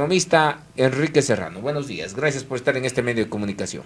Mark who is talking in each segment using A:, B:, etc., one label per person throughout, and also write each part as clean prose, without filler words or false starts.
A: economista Enrique Serrano. Buenos días, gracias por estar en este medio de comunicación.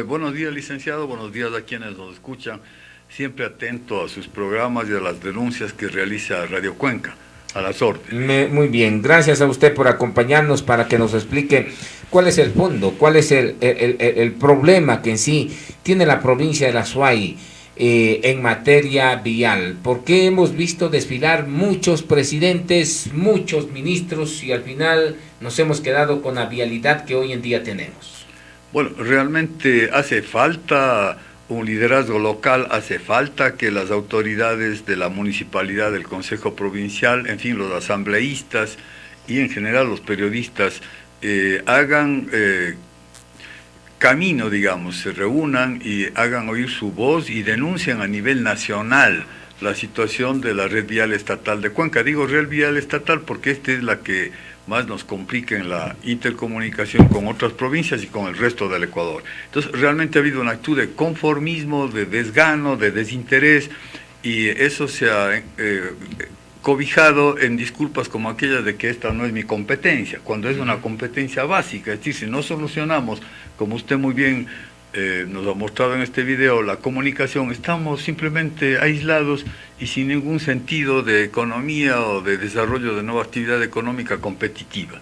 B: Buenos días, licenciado, buenos días a quienes nos escuchan, siempre atento a sus programas y a las denuncias que realiza Radio Cuenca, a las órdenes.
A: Muy bien, gracias a usted por acompañarnos para que nos explique cuál es el fondo, cuál es el problema que en sí tiene la provincia de la Azuay en materia vial. Porque hemos visto desfilar muchos presidentes, muchos ministros y al final nos hemos quedado con la vialidad que hoy en día tenemos.
B: Bueno, realmente hace falta un liderazgo local, hace falta que las autoridades de la municipalidad, del Consejo Provincial, en fin, los asambleístas y en general los periodistas hagan camino, digamos, se reúnan y hagan oír su voz y denuncien a nivel nacional la situación de la red vial estatal de Cuenca. Digo red vial estatal porque esta es la que más nos complica en la intercomunicación con otras provincias y con el resto del Ecuador. Entonces, realmente ha habido una actitud de conformismo, de desgano, de desinterés, y eso se ha cobijado en disculpas como aquellas de que esta no es mi competencia, cuando es una competencia básica. Es decir, si no solucionamos, como usted muy bien nos ha mostrado en este video, la comunicación, estamos simplemente aislados y sin ningún sentido de economía o de desarrollo de nueva actividad económica competitiva.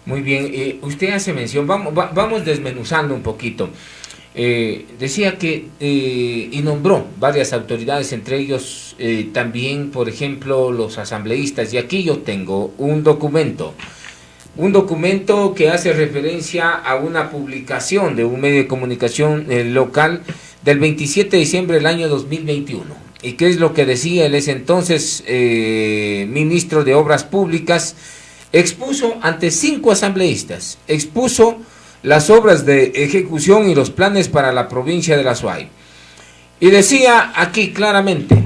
A: Muy bien, usted hace mención, vamos desmenuzando un poquito. Decía que y nombró varias autoridades, entre ellos también, por ejemplo, los asambleístas, y aquí yo tengo un documento que hace referencia a una publicación de un medio de comunicación local del 27 de diciembre del año 2021. ¿Y qué es lo que decía el ese entonces ministro de Obras Públicas? Expuso ante 5 asambleístas, expuso las obras de ejecución y los planes para la provincia de la Azuay. Y decía aquí claramente,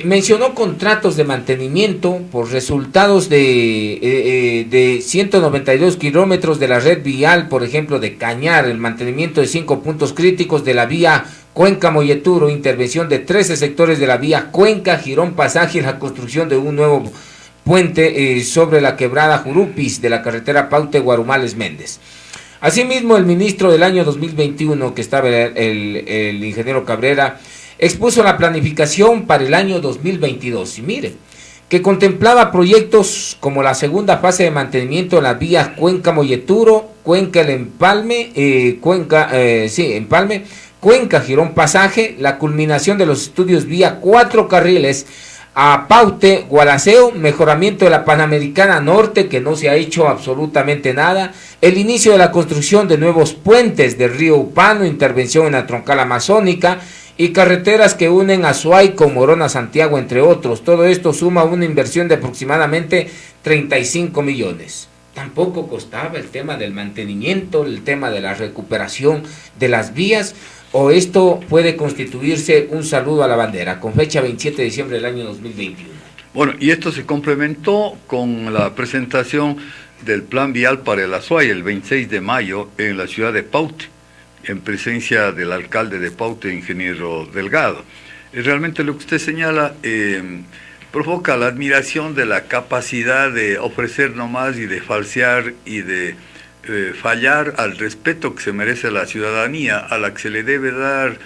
A: mencionó contratos de mantenimiento por resultados de 192 kilómetros de la red vial, por ejemplo, de Cañar, el mantenimiento de 5 puntos críticos de la vía Cuenca-Molleturo, intervención de 13 sectores de la vía Cuenca-Girón Pasaje y la construcción de un nuevo puente sobre la quebrada Jurupis de la carretera Paute-Guarumales-Méndez. Asimismo, el ministro del año 2021, que estaba el ingeniero Cabrera, expuso la planificación para el año 2022, y mire, que contemplaba proyectos como la segunda fase de mantenimiento de las vías Cuenca-Molleturo, Cuenca-El Empalme, Empalme, Cuenca-Girón Pasaje, la culminación de los estudios vía 4 carriles a Paute, Gualaceo, mejoramiento de la Panamericana Norte, que no se ha hecho absolutamente nada, el inicio de la construcción de nuevos puentes del río Upano, intervención en la troncal amazónica y carreteras que unen Azuay con Morona, Santiago, entre otros. Todo esto suma una inversión de aproximadamente 35 millones. Tampoco costaba el tema del mantenimiento, el tema de la recuperación de las vías, o esto puede constituirse un saludo a la bandera, con fecha 27 de diciembre del año 2021.
B: Bueno, y esto se complementó con la presentación del plan vial para el Azuay el 26 de mayo en la ciudad de Paute, en presencia del alcalde de Paute, ingeniero Delgado. Realmente lo que usted señala provoca la admiración de la capacidad de ofrecer nomás y de falsear y de fallar al respeto que se merece la ciudadanía, a la que se le debe dar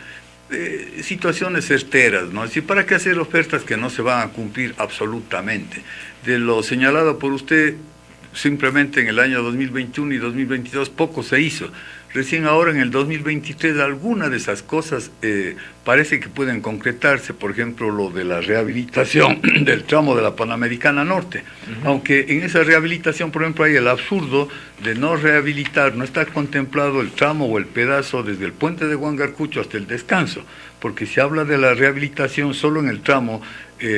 B: situaciones certeras, ¿no? Es decir, ¿para qué hacer ofertas que no se van a cumplir absolutamente? De lo señalado por usted, simplemente en el año 2021 y 2022 poco se hizo. Recién ahora en el 2023 algunas de esas cosas parece que pueden concretarse, por ejemplo lo de la rehabilitación del tramo de la Panamericana Norte, aunque en esa rehabilitación, por ejemplo, hay el absurdo de no rehabilitar, no está contemplado el tramo o el pedazo desde el puente de Huangarcucho hasta el Descanso, porque se habla de la rehabilitación solo en el tramo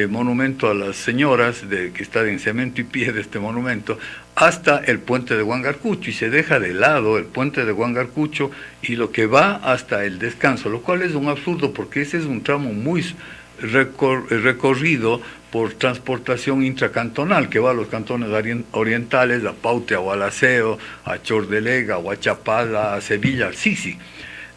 B: monumento a las señoras, que está en cemento y pie de este monumento, hasta el puente de Huangarcucho, y se deja de lado el puente de Huangarcucho y lo que va hasta el Descanso, lo cual es un absurdo porque ese es un tramo muy recorrido por transportación intracantonal que va a los cantones orientales, a Paute, a Gualaceo, a Chordelega, a Huachapala, a Sevilla, al Sisi.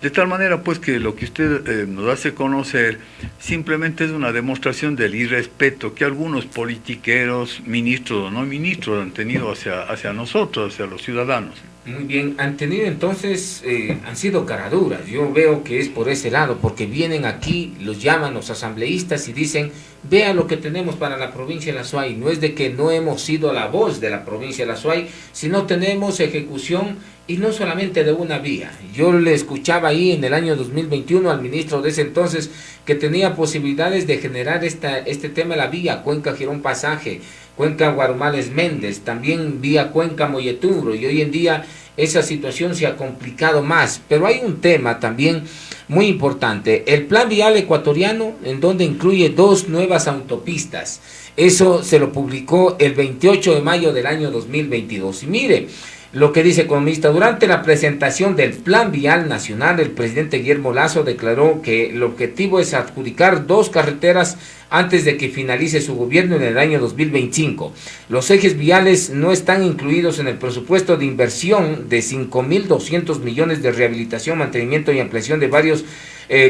B: De tal manera pues que lo que usted nos hace conocer simplemente es una demostración del irrespeto que algunos politiqueros, ministros o no ministros, han tenido hacia nosotros, hacia los ciudadanos.
A: Muy bien, han tenido entonces, han sido caraduras. Yo veo que es por ese lado, porque vienen aquí, los llaman los asambleístas y dicen, vea lo que tenemos para la provincia de la Suay. No es de que no hemos sido la voz de la provincia de la Suay, sino tenemos ejecución y no solamente de una vía. Yo le escuchaba ahí en el año 2021 al ministro de ese entonces que tenía posibilidades de generar este tema de la vía Cuenca-Girón Pasaje, Cuenca Guarumales Méndez, también vía Cuenca Molleturo, y hoy en día esa situación se ha complicado más. Pero hay un tema también muy importante, el plan vial ecuatoriano, en donde incluye 2 nuevas autopistas. Eso se lo publicó el 28 de mayo del año 2022. Y mire lo que dice Economista: durante la presentación del Plan Vial Nacional, el presidente Guillermo Lasso declaró que el objetivo es adjudicar 2 carreteras antes de que finalice su gobierno en el año 2025. Los ejes viales no están incluidos en el presupuesto de inversión de 5.200 millones de rehabilitación, mantenimiento y ampliación de varios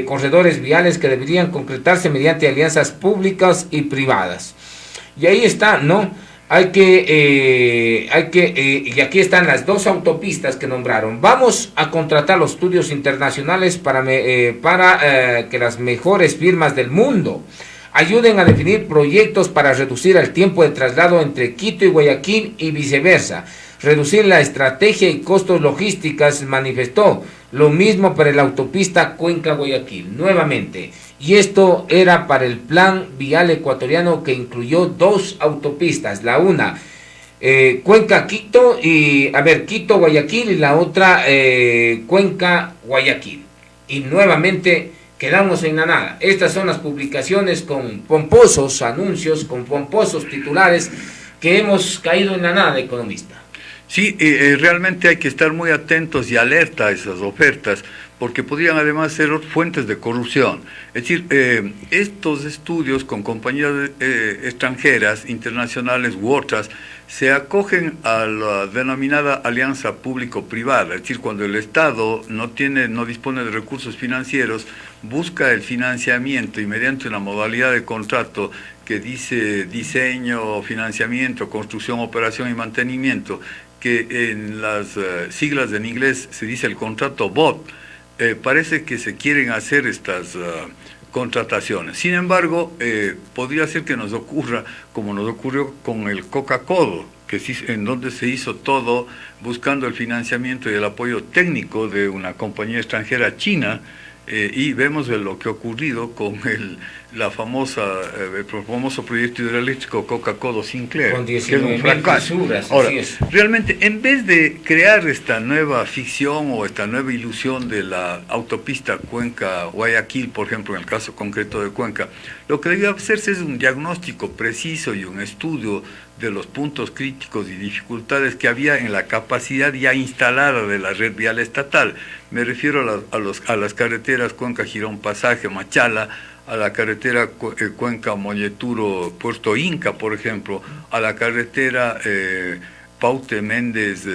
A: corredores viales que deberían concretarse mediante alianzas públicas y privadas. Y ahí está, ¿no? Y aquí están las 2 autopistas que nombraron. Vamos a contratar los estudios internacionales para que las mejores firmas del mundo ayuden a definir proyectos para reducir el tiempo de traslado entre Quito y Guayaquil y viceversa. Reducir la estrategia y costos logísticos, manifestó. Lo mismo para la autopista Cuenca-Guayaquil, nuevamente. Y esto era para el plan vial ecuatoriano que incluyó 2 autopistas. La una, Cuenca-Quito, Quito-Guayaquil, y la otra, Cuenca-Guayaquil. Y nuevamente quedamos en la nada. Estas son las publicaciones con pomposos anuncios, con pomposos titulares, que hemos caído en la nada, economista.
B: Sí, realmente hay que estar muy atentos y alerta a esas ofertas, porque podrían además ser fuentes de corrupción. Es decir, estos estudios con compañías extranjeras, internacionales u otras, se acogen a la denominada alianza público-privada. Es decir, cuando el Estado no dispone de recursos financieros, busca el financiamiento y mediante una modalidad de contrato que dice diseño, financiamiento, construcción, operación y mantenimiento, que en las siglas en inglés se dice el contrato BOT, parece que se quieren hacer estas contrataciones. Sin embargo, podría ser que nos ocurra como nos ocurrió con el Coca-Codo, en donde se hizo todo buscando el financiamiento y el apoyo técnico de una compañía extranjera china, y vemos lo que ha ocurrido con el famoso proyecto hidroeléctrico Coca-Codo Sinclair, que es un fracaso. Ahora, realmente, en vez de crear esta nueva ficción o esta nueva ilusión de la autopista Cuenca-Guayaquil, por ejemplo, en el caso concreto de Cuenca, lo que debe hacerse es un diagnóstico preciso y un estudio de los puntos críticos y dificultades que había en la capacidad ya instalada de la red vial estatal. Me refiero a las carreteras Cuenca-Girón Pasaje, Machala, a la carretera Cuenca-Molleturo-Puerto Inca, por ejemplo, a la carretera Paute Méndez,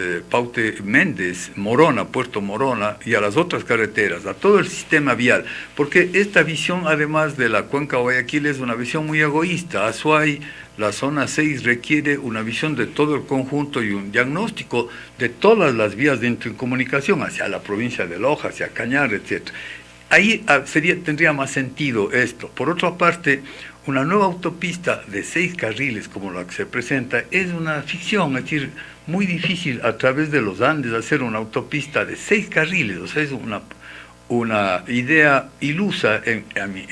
B: Morona, Puerto Morona, y a las otras carreteras, a todo el sistema vial, porque esta visión, además de la Cuenca Guayaquil, es una visión muy egoísta. Azuay, la zona 6, requiere una visión de todo el conjunto y un diagnóstico de todas las vías de intercomunicación hacia la provincia de Loja, hacia Cañar, etc. Ahí tendría más sentido esto. Por otra parte, una nueva autopista de 6 carriles, como la que se presenta, es una ficción. Es decir, muy difícil a través de los Andes hacer una autopista de 6 carriles. O sea, es una idea ilusa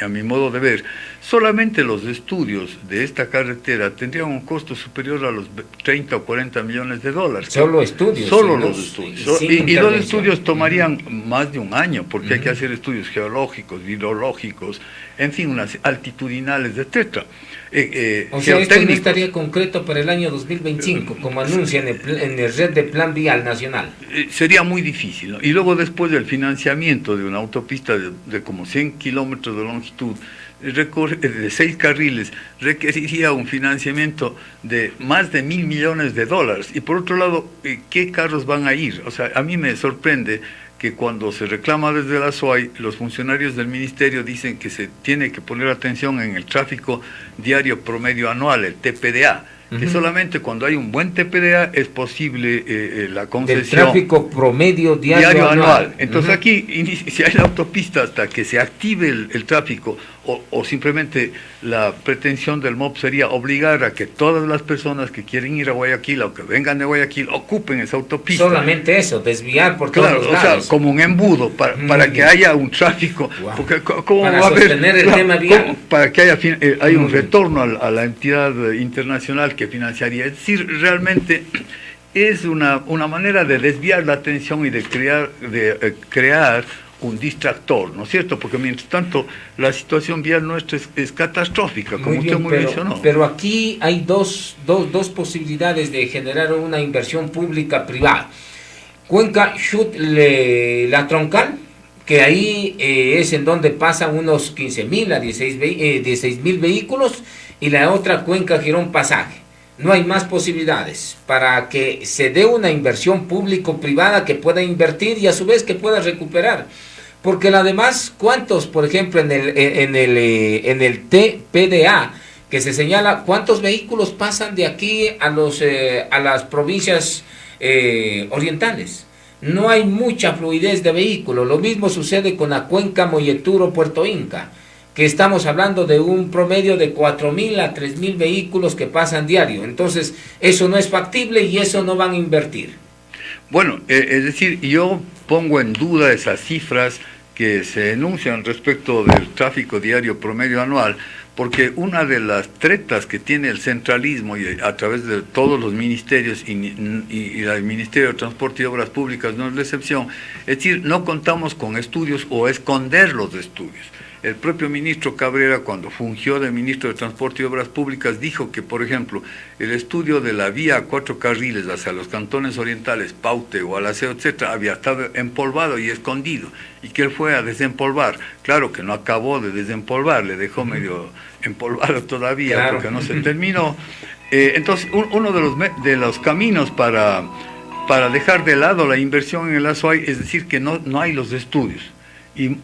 B: a mi modo de ver. Solamente los estudios de esta carretera tendrían un costo superior a los 30 o 40 millones de dólares.
A: Solo estudios.
B: Solo los estudios. Y los estudios tomarían más de un año, porque hay que hacer estudios geológicos, hidrológicos, en fin, unas altitudinales, etcétera.
A: O sea, esto no estaría concreto para el año 2025, como anuncian en el red de Plan Vial Nacional.
B: Sería muy difícil, ¿no? Y luego, después del financiamiento de una autopista de como 100 kilómetros de longitud, de 6 carriles, requeriría un financiamiento de más de 1.000 millones de dólares. Y por otro lado, ¿qué carros van a ir? O sea, a mí me sorprende que cuando se reclama desde la SUAY, los funcionarios del ministerio dicen que se tiene que poner atención en el tráfico diario promedio anual, el TPDA, que solamente cuando hay un buen TPDA es posible la concesión.
A: Del tráfico promedio diario
B: anual. Entonces aquí, si hay la autopista hasta que se active el tráfico, o simplemente la pretensión del MOP sería obligar a que todas las personas que quieren ir a Guayaquil o que vengan de Guayaquil ocupen esa autopista.
A: Solamente eso, desviar por todos lados.
B: Claro, o sea, como un embudo para que haya un tráfico.
A: Wow.
B: Porque, ¿cómo
A: para
B: va a
A: sostener
B: haber,
A: el tema vial.
B: para que haya un retorno a la entidad internacional que financiaría. Es decir, realmente es una manera de desviar la atención y de crear un distractor, ¿no es cierto? Porque mientras tanto la situación vial nuestra es catastrófica, como usted muy mencionó.
A: Pero aquí hay dos posibilidades de generar una inversión pública privada. Cuenca Chut la Troncal, que ahí es en donde pasan unos 15.000 a 16.000 vehículos, y la otra Cuenca Girón Pasaje. No hay más posibilidades para que se dé una inversión público-privada que pueda invertir y a su vez que pueda recuperar. Porque la demás, ¿cuántos, por ejemplo, en el TPDA, que se señala cuántos vehículos pasan de aquí a las provincias orientales? No hay mucha fluidez de vehículos. Lo mismo sucede con la cuenca Molleturo-Puerto Inca, que estamos hablando de un promedio de 4.000 a 3.000 vehículos que pasan diario. Entonces, eso no es factible y eso no van a invertir.
B: Bueno, es decir, yo pongo en duda esas cifras que se enuncian respecto del tráfico diario promedio anual, porque una de las tretas que tiene el centralismo y a través de todos los ministerios y el Ministerio de Transporte y Obras Públicas no es la excepción, es decir, no contamos con estudios o esconder los estudios. El propio ministro Cabrera, cuando fungió de ministro de Transporte y Obras Públicas, dijo que, por ejemplo, el estudio de la vía a 4 carriles hacia los cantones orientales, Paute, Gualaceo, etcétera, había estado empolvado y escondido, y que él fue a desempolvar. Claro que no acabó de desempolvar, le dejó medio empolvado todavía, claro, porque no se terminó. Entonces, uno de los caminos para dejar de lado la inversión en el ASUAY es decir que no hay los estudios. Y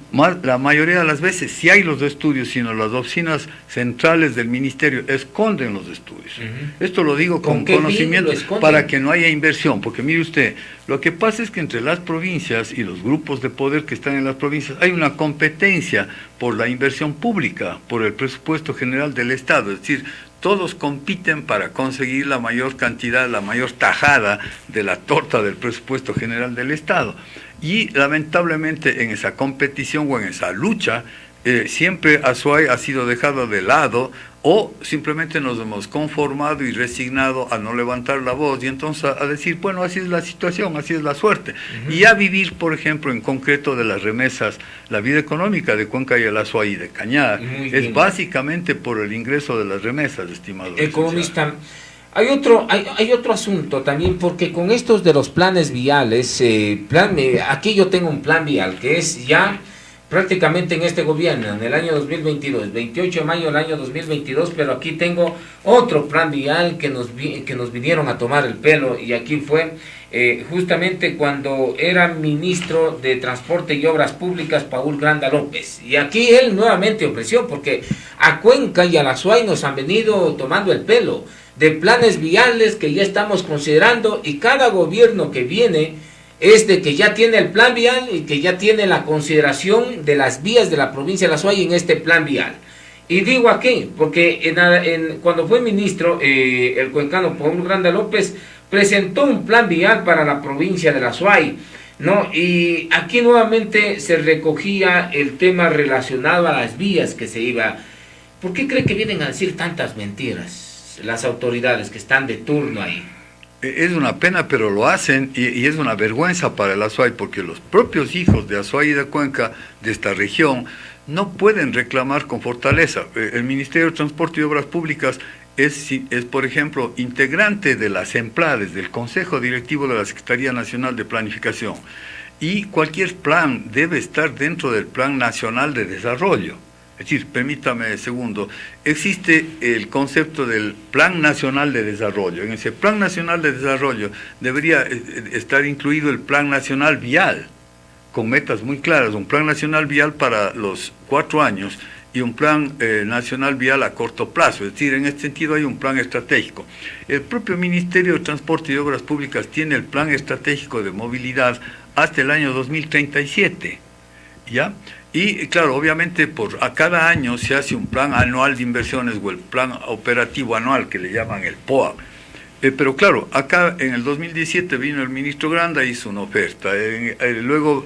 B: la mayoría de las veces sí hay los estudios, sino las oficinas centrales del ministerio esconden los estudios. Esto lo digo con conocimiento para que no haya inversión, porque mire usted, lo que pasa es que entre las provincias y los grupos de poder que están en las provincias hay una competencia por la inversión pública, por el presupuesto general del Estado, es decir, todos compiten para conseguir la mayor cantidad, la mayor tajada de la torta del presupuesto general del Estado. Y lamentablemente en esa competición o en esa lucha, siempre ASUAY ha sido dejado de lado o simplemente nos hemos conformado y resignado a no levantar la voz y entonces a decir, bueno, así es la situación, así es la suerte. Y a vivir, por ejemplo, en concreto de las remesas, la vida económica de Cuenca y el ASUAY y de Cañada es básicamente por el ingreso de las remesas, estimado
A: economista. Hay otro asunto también, porque con estos de los planes viales, aquí yo tengo un plan vial que es ya prácticamente en este gobierno, en el año 2022, 28 de mayo del año 2022, pero aquí tengo otro plan vial que nos vinieron a tomar el pelo, y aquí fue justamente cuando era ministro de Transporte y Obras Públicas Paul Granda López, y aquí él nuevamente ofreció, porque a Cuenca y a la ASUAY nos han venido tomando el pelo de planes viales que ya estamos considerando, y cada gobierno que viene es de que ya tiene el plan vial y que ya tiene la consideración de las vías de la provincia de la ASUAY en este plan vial. Y digo aquí, porque cuando fue ministro, el cuencano Paul Granda López presentó un plan vial para la provincia de la ASUAY, ¿no? Y aquí nuevamente se recogía el tema relacionado a las vías que se iba. ¿Por qué cree que vienen a decir tantas mentiras las autoridades que están de turno ahí?
B: Es una pena, pero lo hacen, y es una vergüenza para el ASUAY, porque los propios hijos de ASUAY y de Cuenca, de esta región, no pueden reclamar con fortaleza. El Ministerio de Transporte y Obras Públicas es, por ejemplo, integrante de las EMPLADES, del Consejo Directivo de la Secretaría Nacional de Planificación, y cualquier plan debe estar dentro del Plan Nacional de Desarrollo. Es decir, permítame segundo, existe el concepto del Plan Nacional de Desarrollo. En ese Plan Nacional de Desarrollo debería estar incluido el Plan Nacional Vial, con metas muy claras, un plan nacional vial para los 4 años y un plan nacional vial a corto plazo. Es decir, en este sentido hay un plan estratégico. El propio Ministerio de Transporte y Obras Públicas tiene el plan estratégico de movilidad hasta el año 2037, ¿ya? Y claro, obviamente a cada año se hace un plan anual de inversiones o el plan operativo anual que le llaman el POA. Pero claro, acá en el 2017 vino el ministro Granda y hizo una oferta. Luego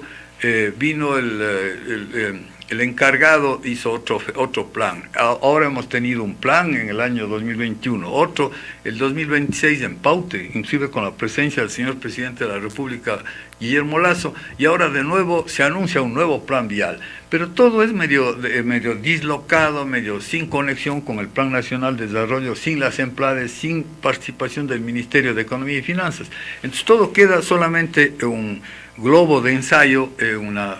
B: vino el encargado, hizo otro plan. Ahora hemos tenido un plan en el año 2021, otro el 2026 en Paute, inclusive con la presencia del señor presidente de la República, Guillermo Lasso, y ahora de nuevo se anuncia un nuevo plan vial. Pero todo es medio dislocado, medio sin conexión con el Plan Nacional de Desarrollo, sin las EMPLADES, sin participación del Ministerio de Economía y Finanzas. Entonces todo queda solamente un globo de ensayo, una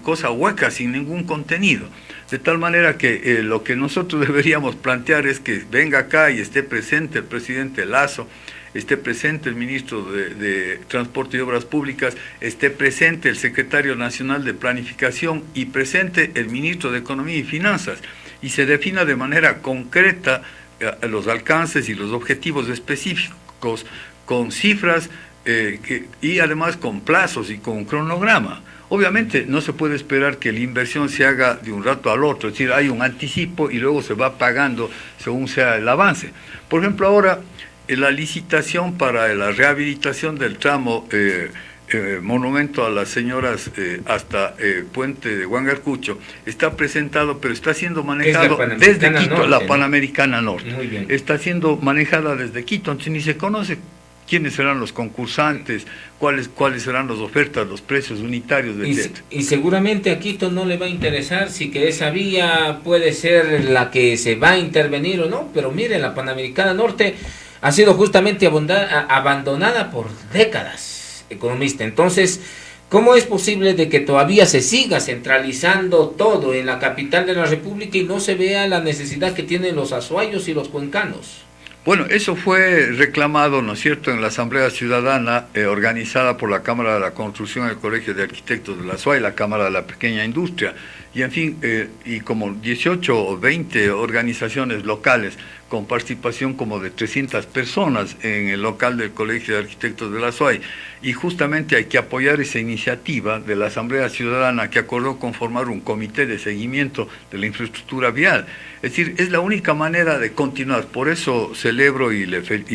B: cosa hueca, sin ningún contenido. De tal manera que lo que nosotros deberíamos plantear es que venga acá y esté presente el presidente Lasso, esté presente el ministro de Transporte y Obras Públicas, esté presente el secretario nacional de Planificación y presente el ministro de Economía y Finanzas, y se defina de manera concreta los alcances y los objetivos específicos con cifras y además con plazos y con un cronograma. Obviamente no se puede esperar que la inversión se haga de un rato al otro, es decir, hay un anticipo y luego se va pagando según sea el avance. Por ejemplo, ahora la licitación para la rehabilitación del tramo Monumento a las Señoras hasta Puente de Huangarcucho está presentado, pero está siendo manejado desde Quito, Norte, la Panamericana Norte.
A: Muy bien.
B: Está siendo manejada desde Quito, entonces ni se conoce quiénes serán los concursantes, cuáles serán las ofertas, los precios unitarios, etc.
A: Y seguramente a Quito no le va a interesar si que esa vía puede ser la que se va a intervenir o no, pero mire, la Panamericana Norte ha sido justamente abandonada por décadas, economista. Entonces, ¿cómo es posible de que todavía se siga centralizando todo en la capital de la República y no se vea la necesidad que tienen los azuayos y los cuencanos?
B: Bueno, eso fue reclamado, ¿no es cierto?, en la Asamblea Ciudadana organizada por la Cámara de la Construcción, el Colegio de Arquitectos de la SUAY, la Cámara de la Pequeña Industria, y en fin, y como 18 o 20 organizaciones locales con participación como de 300 personas en el local del Colegio de Arquitectos de la SUAY. Y justamente hay que apoyar esa iniciativa de la Asamblea Ciudadana que acordó conformar un comité de seguimiento de la infraestructura vial. Es decir, es la única manera de continuar. Por eso celebro y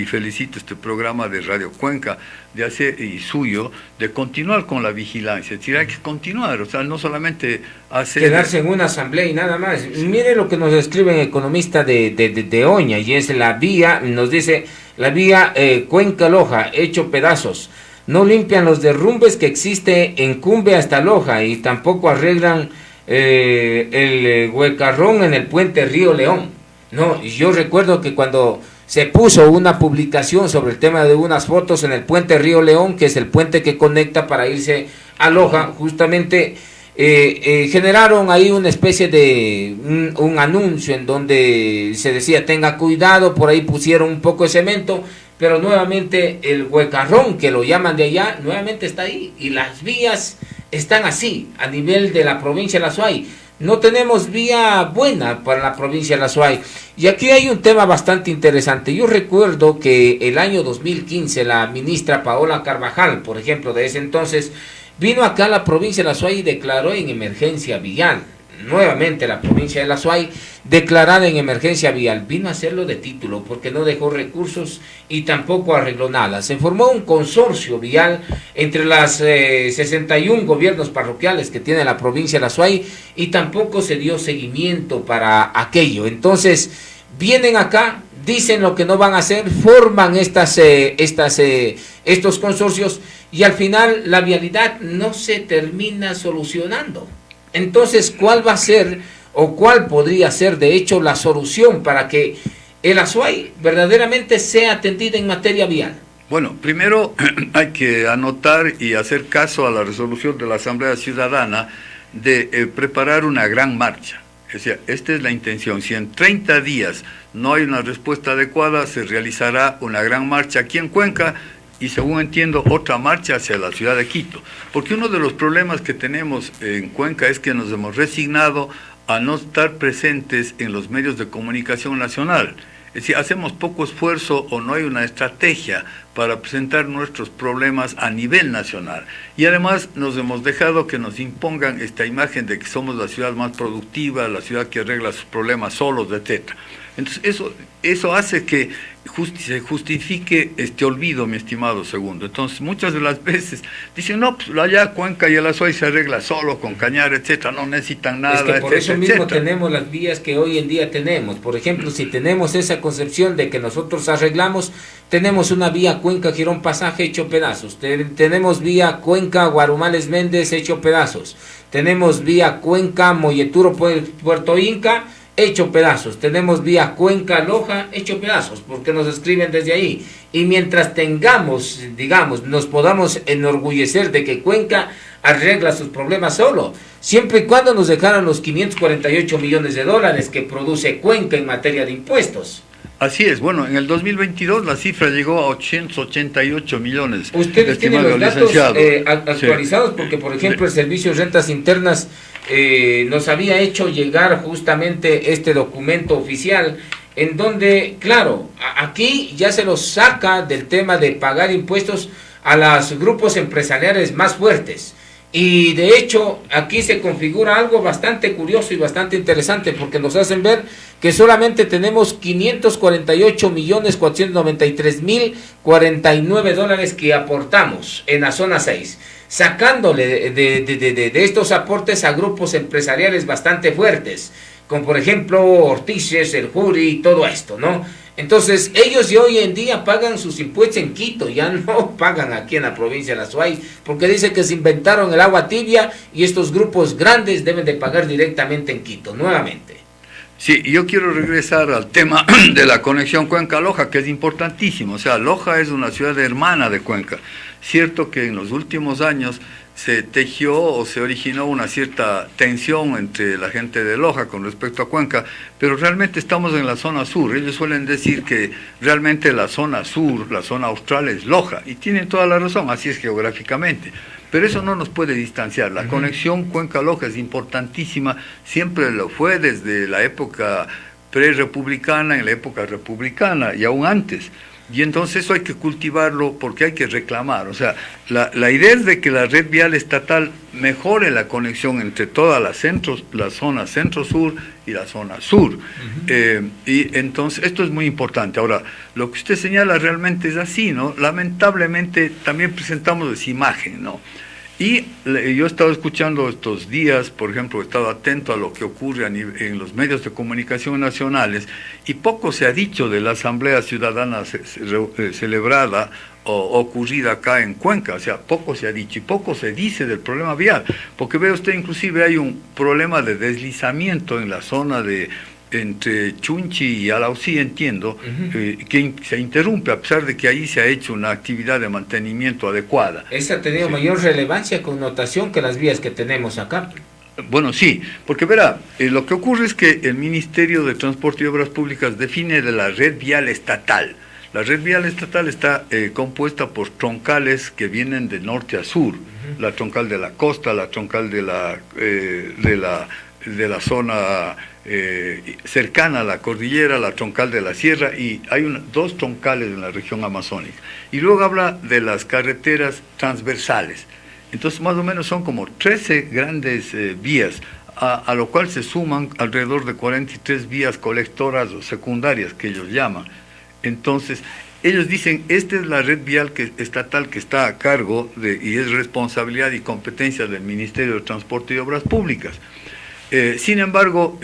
B: felicito este programa de Radio Cuenca y suyo, de continuar con la vigilancia. Es decir, hay que continuar, o sea, no solamente hacer...
A: Quedarse en una asamblea y nada más. Mire lo que nos escribe un economista de Oña, y es la vía, nos dice, la vía Cuenca-Loja, hecho pedazos. No limpian los derrumbes que existe en Cumbe hasta Loja y tampoco arreglan el huecarrón en el puente Río León. No, yo recuerdo que cuando se puso una publicación sobre el tema de unas fotos en el puente Río León, que es el puente que conecta para irse a Loja, justamente generaron ahí una especie de un anuncio en donde se decía tenga cuidado, por ahí pusieron un poco de cemento, pero nuevamente el huecarrón, que lo llaman de allá, nuevamente está ahí, y las vías están así, a nivel de la provincia de la SUAY. No tenemos vía buena para la provincia de la SUAY. Y aquí hay un tema bastante interesante. Yo recuerdo que el año 2015 la ministra Paola Carvajal, por ejemplo, de ese entonces, vino acá a la provincia de la SUAY y declaró en emergencia vial. Nuevamente la provincia de la SUAY declarada en emergencia vial. Vino a hacerlo de título porque no dejó recursos y tampoco arregló nada. Se formó un consorcio vial entre las 61 gobiernos parroquiales que tiene la provincia de la SUAY y tampoco se dio seguimiento para aquello. Entonces vienen acá, dicen lo que no van a hacer, forman estos consorcios y al final la vialidad no se termina solucionando. Entonces, ¿cuál va a ser o cuál podría ser, de hecho, la solución para que el Azuay verdaderamente sea atendida en materia vial?
B: Bueno, primero hay que anotar y hacer caso a la resolución de la Asamblea Ciudadana de preparar una gran marcha. O sea, esta es la intención. Si en 30 días no hay una respuesta adecuada, se realizará una gran marcha aquí en Cuenca y, según entiendo, otra marcha hacia la ciudad de Quito. Porque uno de los problemas que tenemos en Cuenca es que nos hemos resignado a no estar presentes en los medios de comunicación nacional. Es decir, hacemos poco esfuerzo o no hay una estrategia para presentar nuestros problemas a nivel nacional. Y además nos hemos dejado que nos impongan esta imagen de que somos la ciudad más productiva, la ciudad que arregla sus problemas solos, etc. Entonces eso hace que se justifique este olvido, mi estimado Segundo. Entonces muchas de las veces dicen, no, pues allá Cuenca y el Azuay se arregla solo con cañar, etcétera, no necesitan nada.
A: Es que por eso mismo
B: etcétera.
A: tenemos las vías que hoy en día tenemos. Por ejemplo, si tenemos esa concepción de que nosotros arreglamos, tenemos una vía Cuenca-Girón Pasaje hecho pedazos, tenemos vía Cuenca-Guarumales Méndez hecho pedazos, tenemos vía Cuenca-Molleturo-Puerto Inca hecho pedazos, tenemos vía Cuenca-Loja hecho pedazos, porque nos escriben desde ahí. Y mientras tengamos, digamos, nos podamos enorgullecer de que Cuenca arregla sus problemas solo, siempre y cuando nos dejaran los 548 millones de dólares que produce Cuenca en materia de impuestos.
B: Así es, bueno, en el 2022 la cifra llegó a 888 millones.
A: Ustedes tienen los datos actualizados, sí. Porque, por ejemplo, el Servicio de Rentas Internas nos había hecho llegar justamente este documento oficial, en donde, claro, aquí ya se los saca del tema de pagar impuestos a los grupos empresariales más fuertes. Y de hecho, aquí se configura algo bastante curioso y bastante interesante, porque nos hacen ver que solamente tenemos 548.493.049 dólares que aportamos en la zona 6, sacándole de estos aportes a grupos empresariales bastante fuertes, como por ejemplo Ortices, el Juri y todo esto, ¿no? Entonces, ellos ya hoy en día pagan sus impuestos en Quito, ya no pagan aquí en la provincia de la Azuay, porque dicen que se inventaron el agua tibia y estos grupos grandes deben de pagar directamente en Quito, nuevamente.
B: Sí, yo quiero regresar al tema de la conexión Cuenca-Loja, que es importantísimo. O sea, Loja es una ciudad hermana de Cuenca. Cierto que en los últimos años se tejió o se originó una cierta tensión entre la gente de Loja con respecto a Cuenca, pero realmente estamos en la zona sur. Ellos suelen decir que realmente la zona sur, la zona austral es Loja, y tienen toda la razón, así es geográficamente. Pero eso no nos puede distanciar. La conexión Cuenca-Loja es importantísima, siempre lo fue desde la época pre-republicana, en la época republicana y aún antes. Y entonces eso hay que cultivarlo porque hay que reclamar. O sea, la idea es de que la red vial estatal mejore la conexión entre todas las zonas centro-sur y la zona sur. Y entonces esto es muy importante. Ahora, lo que usted señala realmente es así, ¿no? Lamentablemente también presentamos esa imagen, ¿no? Y yo he estado escuchando estos días, por ejemplo, he estado atento a lo que ocurre en los medios de comunicación nacionales, y poco se ha dicho de la Asamblea Ciudadana celebrada o ocurrida acá en Cuenca. O sea, poco se ha dicho y poco se dice del problema vial, porque ve usted, inclusive hay un problema de deslizamiento en la zona entre Chunchi y Alausí, entiendo, que se interrumpe a pesar de que ahí se ha hecho una actividad de mantenimiento adecuada.
A: Esa ha tenido mayor relevancia, connotación que las vías que tenemos acá.
B: Bueno, sí, porque verá, lo que ocurre es que el Ministerio de Transporte y Obras Públicas define de la red vial estatal. La red vial estatal está compuesta por troncales que vienen de norte a sur, la troncal de la costa, la troncal de la zona cercana a la cordillera, la troncal de la sierra, y hay dos troncales en la región amazónica. Y luego habla de las carreteras transversales. Entonces más o menos son como 13 grandes vías, a lo cual se suman alrededor de 43 vías colectoras o secundarias que ellos llaman. Entonces ellos dicen, esta es la red vial estatal que está a cargo y es responsabilidad y competencia del Ministerio de Transporte y Obras Públicas. Sin embargo,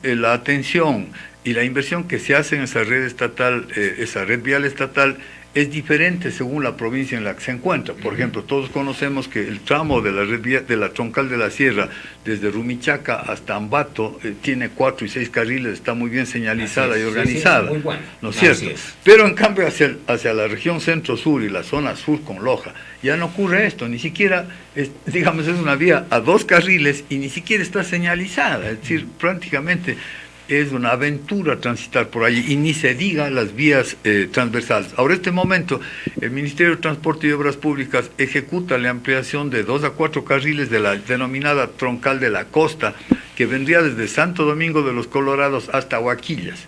B: la atención y la inversión que se hace en esa red estatal, esa red vial estatal, es diferente según la provincia en la que se encuentra. Por ejemplo, todos conocemos que el tramo de la red vial, de la troncal de la sierra, desde Rumichaca hasta Ambato, tiene 4 y 6 carriles, está muy bien señalizada y organizada.
A: Sí, muy bueno.
B: ¿No es cierto? Pero en cambio hacia la región centro-sur y la zona sur con Loja, ya no ocurre esto, ni siquiera, digamos, es una vía a 2 carriles y ni siquiera está señalizada, es decir, prácticamente es una aventura transitar por allí, y ni se diga las vías transversales. Ahora, en este momento, el Ministerio de Transporte y Obras Públicas ejecuta la ampliación de 2 a 4 carriles de la denominada troncal de la costa, que vendría desde Santo Domingo de los Colorados hasta Huaquillas.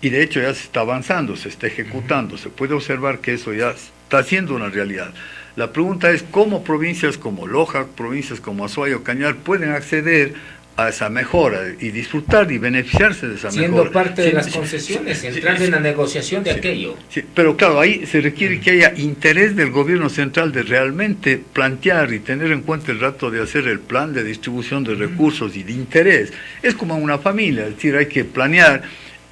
B: Y de hecho ya se está avanzando, se está ejecutando, se puede observar que eso ya está siendo una realidad. La pregunta es cómo provincias como Loja, provincias como Azuay o Cañar pueden acceder a esa mejora y disfrutar y beneficiarse de esa mejora.
A: Siendo parte de las concesiones, entrar en la negociación de aquello.
B: Sí, pero claro, ahí se requiere que haya interés del gobierno central de realmente plantear y tener en cuenta el rato de hacer el plan de distribución de recursos y de interés. Es como una familia, es decir, hay que planear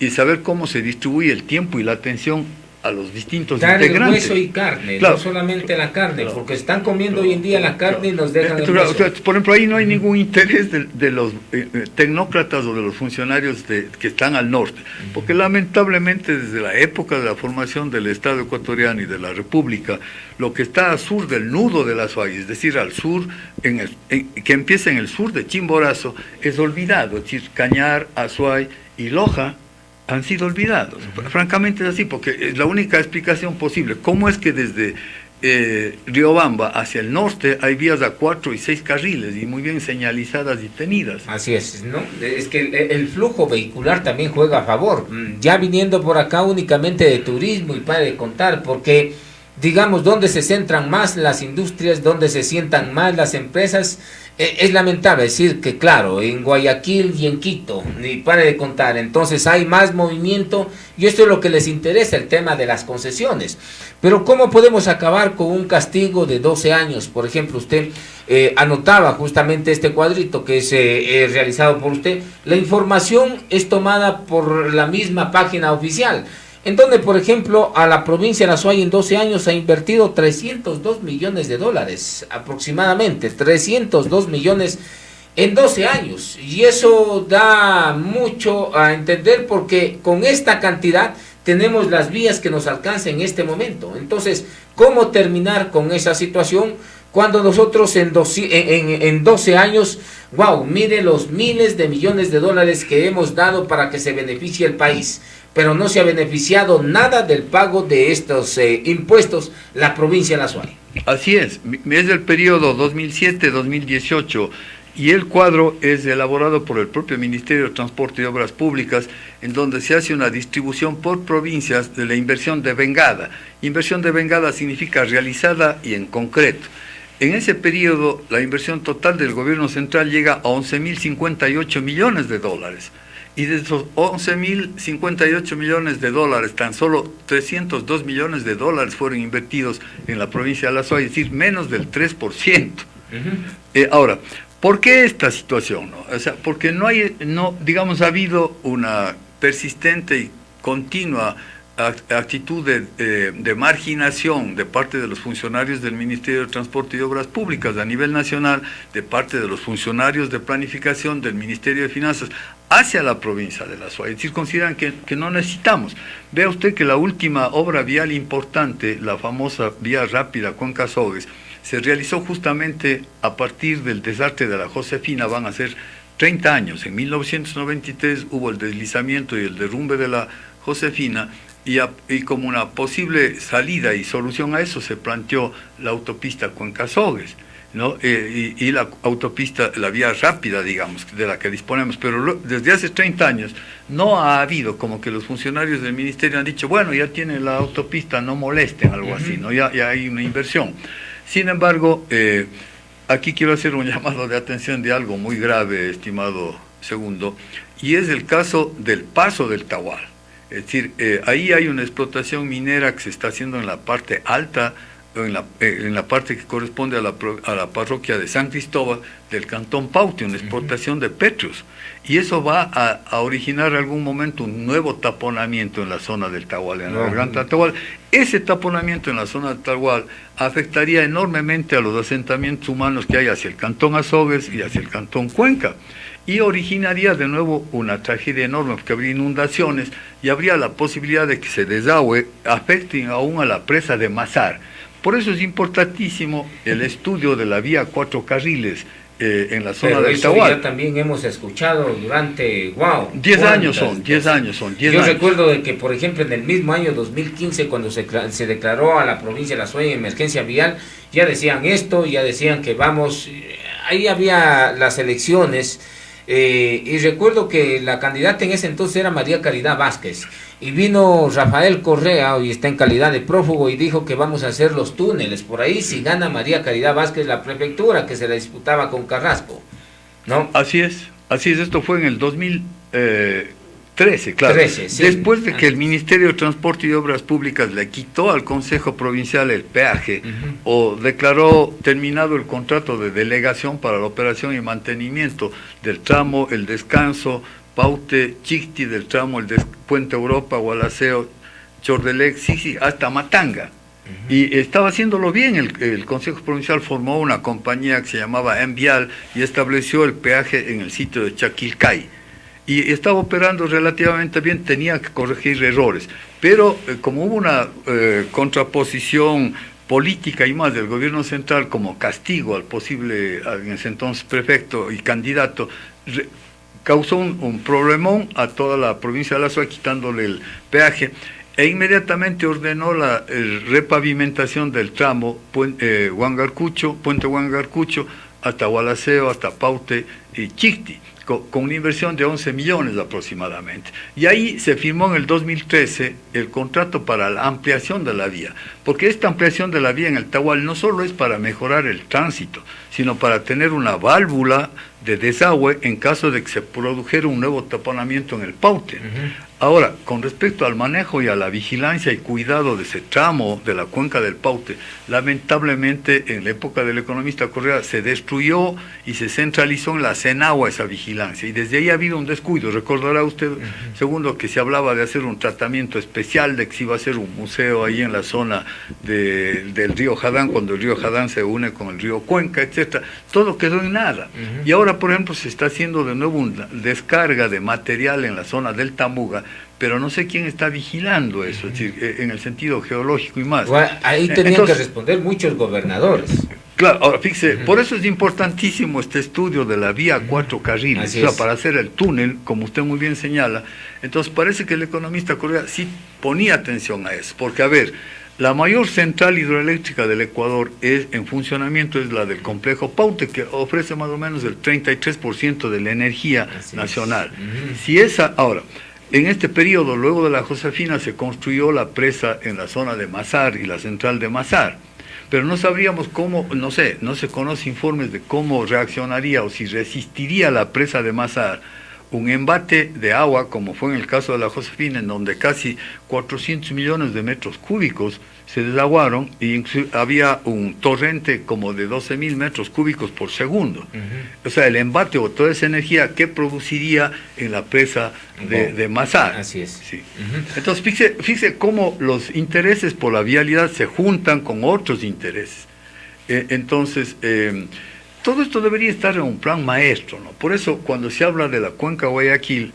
B: y saber cómo se distribuye el tiempo y la atención a los distintos integrantes.
A: Dar el hueso y carne,
B: claro,
A: no solamente la carne,
B: claro,
A: porque están comiendo hoy en día la carne y nos dejan el
B: hueso.
A: hueso.
B: Por ejemplo, ahí no hay ningún interés de los tecnócratas o de los funcionarios que están al norte, porque lamentablemente desde la época de la formación del Estado ecuatoriano y de la República, lo que está al sur del nudo de la Azuay, es decir, al sur, que empieza en el sur de Chimborazo, es olvidado, es decir, Cañar, Azuay y Loja han sido olvidados. Francamente es así, porque es la única explicación posible. ¿Cómo es que desde Riobamba hacia el norte hay vías a 4 y 6 carriles y muy bien señalizadas y tenidas?
A: Así es, ¿no? Es que el flujo vehicular también juega a favor. Ya viniendo por acá únicamente de turismo y para de contar, porque digamos, donde se centran más las industrias, donde se sientan más las empresas. Es lamentable decir que, claro, en Guayaquil y en Quito, ni pare de contar, entonces hay más movimiento, y esto es lo que les interesa, el tema de las concesiones. Pero ¿cómo podemos acabar con un castigo de 12 años? Por ejemplo, usted anotaba justamente este cuadrito que es realizado por usted. La información es tomada por la misma página oficial, en donde, por ejemplo, a la provincia de La Azuay en 12 años ha invertido 302 millones de dólares, aproximadamente, 302 millones en 12 años. Y eso da mucho a entender porque con esta cantidad tenemos las vías que nos alcanzan en este momento. Entonces, ¿cómo terminar con esa situación cuando nosotros en 12 años, wow, mire los miles de millones de dólares que hemos dado para que se beneficie el país? Pero no se ha beneficiado nada del pago de estos impuestos la provincia de La Azuay.
B: Así es del periodo 2007-2018 y el cuadro es elaborado por el propio Ministerio de Transporte y Obras Públicas, en donde se hace una distribución por provincias de la inversión devengada. Inversión devengada significa realizada y en concreto. En ese periodo, la inversión total del gobierno central llega a 11.058 millones de dólares. Y de esos 11.058 millones de dólares, tan solo 302 millones de dólares fueron invertidos en la provincia de La Azuay, es decir, menos del 3%. Ahora, ¿por qué esta situación? ¿No? O sea, porque digamos, ha habido una persistente y continua actitud de marginación de parte de los funcionarios del Ministerio de Transporte y Obras Públicas a nivel nacional, de parte de los funcionarios de planificación del Ministerio de Finanzas hacia la provincia de La Azuay. Es decir, consideran que no necesitamos. Vea usted que la última obra vial importante, la famosa vía rápida Cuenca-Azogues, se realizó justamente a partir del desastre de la Josefina, van a ser 30 años. En 1993 hubo el deslizamiento y el derrumbe de la Josefina, y como una posible salida y solución a eso se planteó la autopista Cuenca-Azogues, ¿no? Y la autopista, la vía rápida, digamos, de la que disponemos, pero desde hace 30 años no ha habido, como que los funcionarios del ministerio han dicho, bueno, ya tienen la autopista, no molesten, algo así, ¿no? Ya hay una inversión. Sin embargo, aquí quiero hacer un llamado de atención de algo muy grave, estimado segundo, y es el caso del paso del Tahual. Es decir, ahí hay una explotación minera que se está haciendo en la parte alta, en la parte que corresponde a la parroquia de San Cristóbal del Cantón Paute, una explotación de petros. Y eso va a originar en algún momento un nuevo taponamiento en la zona del Tahual, en la garganta del Tahual. Ese taponamiento en la zona del Tahual afectaría enormemente a los asentamientos humanos que hay hacia el Cantón Azogues y hacia el Cantón Cuenca. Y originaría de nuevo una tragedia enorme, porque habría inundaciones y habría la posibilidad de que se desagüe, afecten aún a la presa de Mazar. Por eso es importantísimo el estudio de la vía 4 carriles en la zona
A: pero
B: del
A: eso
B: Tahual.
A: ya también hemos escuchado durante,
B: 10 años son, 10 años son, 10
A: Yo
B: años.
A: recuerdo de que, por ejemplo, en el mismo año 2015, cuando se declaró a la provincia de La Sueña emergencia vial, ya decían esto, ya decían que vamos, ahí había las elecciones, y recuerdo que la candidata en ese entonces era María Caridad Vázquez, y vino Rafael Correa, hoy está en calidad de prófugo, y dijo que vamos a hacer los túneles por ahí si gana María Caridad Vázquez la prefectura, que se la disputaba con Carrasco, ¿no?
B: Así es, esto fue en el 2013, claro.
A: 13, sí.
B: Después de que el Ministerio de Transporte y Obras Públicas le quitó al Consejo Provincial el peaje, o declaró terminado el contrato de delegación para la operación y mantenimiento del tramo El Descanso, Paute, Chicti, del tramo Puente Europa, Gualaceo, Chordelec, Sisi, hasta Matanga. Y estaba haciéndolo bien, el Consejo Provincial formó una compañía que se llamaba Envial y estableció el peaje en el sitio de Chaquilcay. Y estaba operando relativamente bien, tenía que corregir errores. Pero como hubo una contraposición política y más del gobierno central como castigo al posible, en ese entonces prefecto y candidato, causó un problemón a toda la provincia de La Suay quitándole el peaje. E inmediatamente ordenó la repavimentación del tramo Puente Huangarcucho, hasta Gualaceo, hasta Paute y Chicti, con una inversión de 11 millones aproximadamente. Y ahí se firmó en el 2013 el contrato para la ampliación de la vía, porque esta ampliación de la vía en el Tahual no solo es para mejorar el tránsito, sino para tener una válvula de desagüe en caso de que se produjera un nuevo taponamiento en el Paute. Ahora, con respecto al manejo y a la vigilancia y cuidado de ese tramo de la cuenca del Paute, lamentablemente en la época del economista Correa se destruyó y se centralizó en la Senagua esa vigilancia, y desde ahí ha habido un descuido. Recordará usted, segundo, que se hablaba de hacer un tratamiento especial, de que se iba a hacer un museo ahí en la zona del río Jadán, cuando el río Jadán se une con el río Cuenca, etcétera. Todo quedó en nada. Y ahora, por ejemplo, se está haciendo de nuevo una descarga de material en la zona del Tamuga, pero no sé quién está vigilando eso, es decir, en el sentido geológico y más.
A: Bueno, ahí tenían que responder muchos gobernadores.
B: Claro, ahora fíjese, por eso es importantísimo este estudio de la vía 4 carriles, o sea, para hacer el túnel, como usted muy bien señala. Entonces parece que el economista Correa sí ponía atención a eso, porque a ver, la mayor central hidroeléctrica del Ecuador en funcionamiento es la del complejo Paute, que ofrece más o menos el 33% de la energía nacional. Si esa, ahora, en este periodo, luego de la Josefina, se construyó la presa en la zona de Mazar y la central de Mazar, pero no sabríamos cómo, no se conoce informes de cómo reaccionaría o si resistiría la presa de Mazar un embate de agua, como fue en el caso de la Josefina, en donde casi 400 millones de metros cúbicos se desaguaron, y había un torrente como de 12.000 metros cúbicos por segundo. O sea, el embate o toda esa energía que produciría en la presa de Mazar.
A: Así es.
B: Sí. Entonces, fíjese cómo los intereses por la vialidad se juntan con otros intereses. Entonces, todo esto debería estar en un plan maestro, ¿no? Por eso, cuando se habla de la cuenca Guayaquil,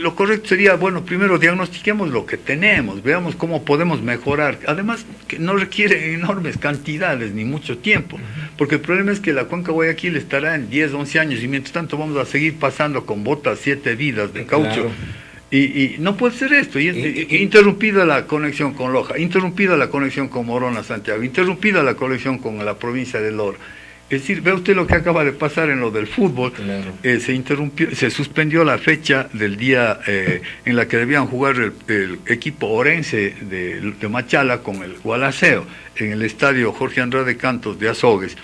B: lo correcto sería, bueno, primero diagnostiquemos lo que tenemos, veamos cómo podemos mejorar. Además, que no requiere enormes cantidades ni mucho tiempo, porque el problema es que la cuenca Guayaquil estará en 10, 11 años, y mientras tanto vamos a seguir pasando con botas 7 vidas de caucho. Claro. Y no puede ser esto, interrumpida la conexión con Loja, interrumpida la conexión con Morona, Santiago, interrumpida la conexión con la provincia de Lora. Es decir, ve usted lo que acaba de pasar en lo del fútbol. Claro. Se suspendió la fecha del día en la que debían jugar el equipo orense de Machala con el Gualaceo en el estadio Jorge Andrade Cantos de Azogues.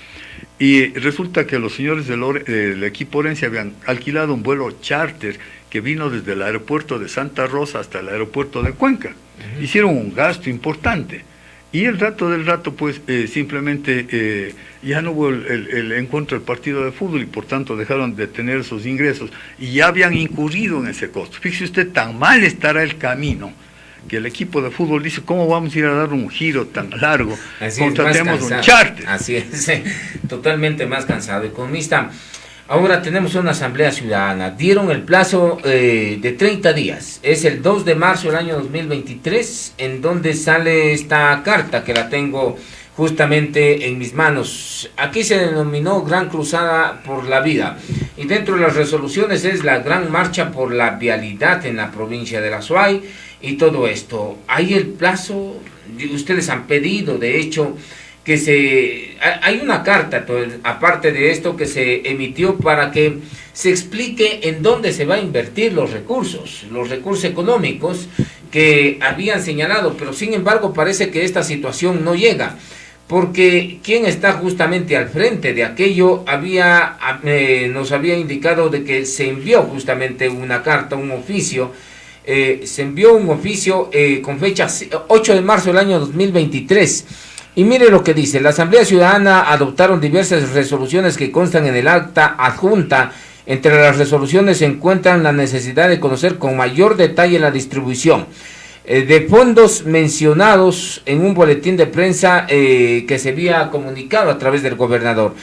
B: Y resulta que los señores del equipo orense habían alquilado un vuelo charter que vino desde el aeropuerto de Santa Rosa hasta el aeropuerto de Cuenca. Hicieron un gasto importante. Y el rato del rato, pues, simplemente ya no hubo el encuentro del partido de fútbol, y por tanto dejaron de tener esos ingresos, y ya habían incurrido en ese costo. Fíjese usted, tan mal estará el camino, que el equipo de fútbol dice, ¿cómo vamos a ir a dar un giro tan largo? Contratemos un charter.
A: Así es, totalmente más cansado. Economista, ahora tenemos una asamblea ciudadana. Dieron el plazo de 30 días. Es el 2 de marzo del año 2023, en donde sale esta carta, que la tengo justamente en mis manos. Aquí se denominó Gran Cruzada por la Vida, y dentro de las resoluciones es la Gran Marcha por la Vialidad en la provincia de La Suay y todo esto. Hay el plazo, ustedes han pedido, de hecho, que hay una carta, aparte de esto, que se emitió para que se explique en dónde se va a invertir los recursos económicos que habían señalado, pero sin embargo parece que esta situación no llega, porque quien está justamente al frente de aquello nos había indicado de que se envió justamente una carta, un oficio, se envió un oficio con fecha 8 de marzo del año 2023, y mire lo que dice: la Asamblea Ciudadana adoptaron diversas resoluciones que constan en el acta adjunta. Entre las resoluciones se encuentran la necesidad de conocer con mayor detalle la distribución de fondos mencionados en un boletín de prensa que se había comunicado a través del gobernador.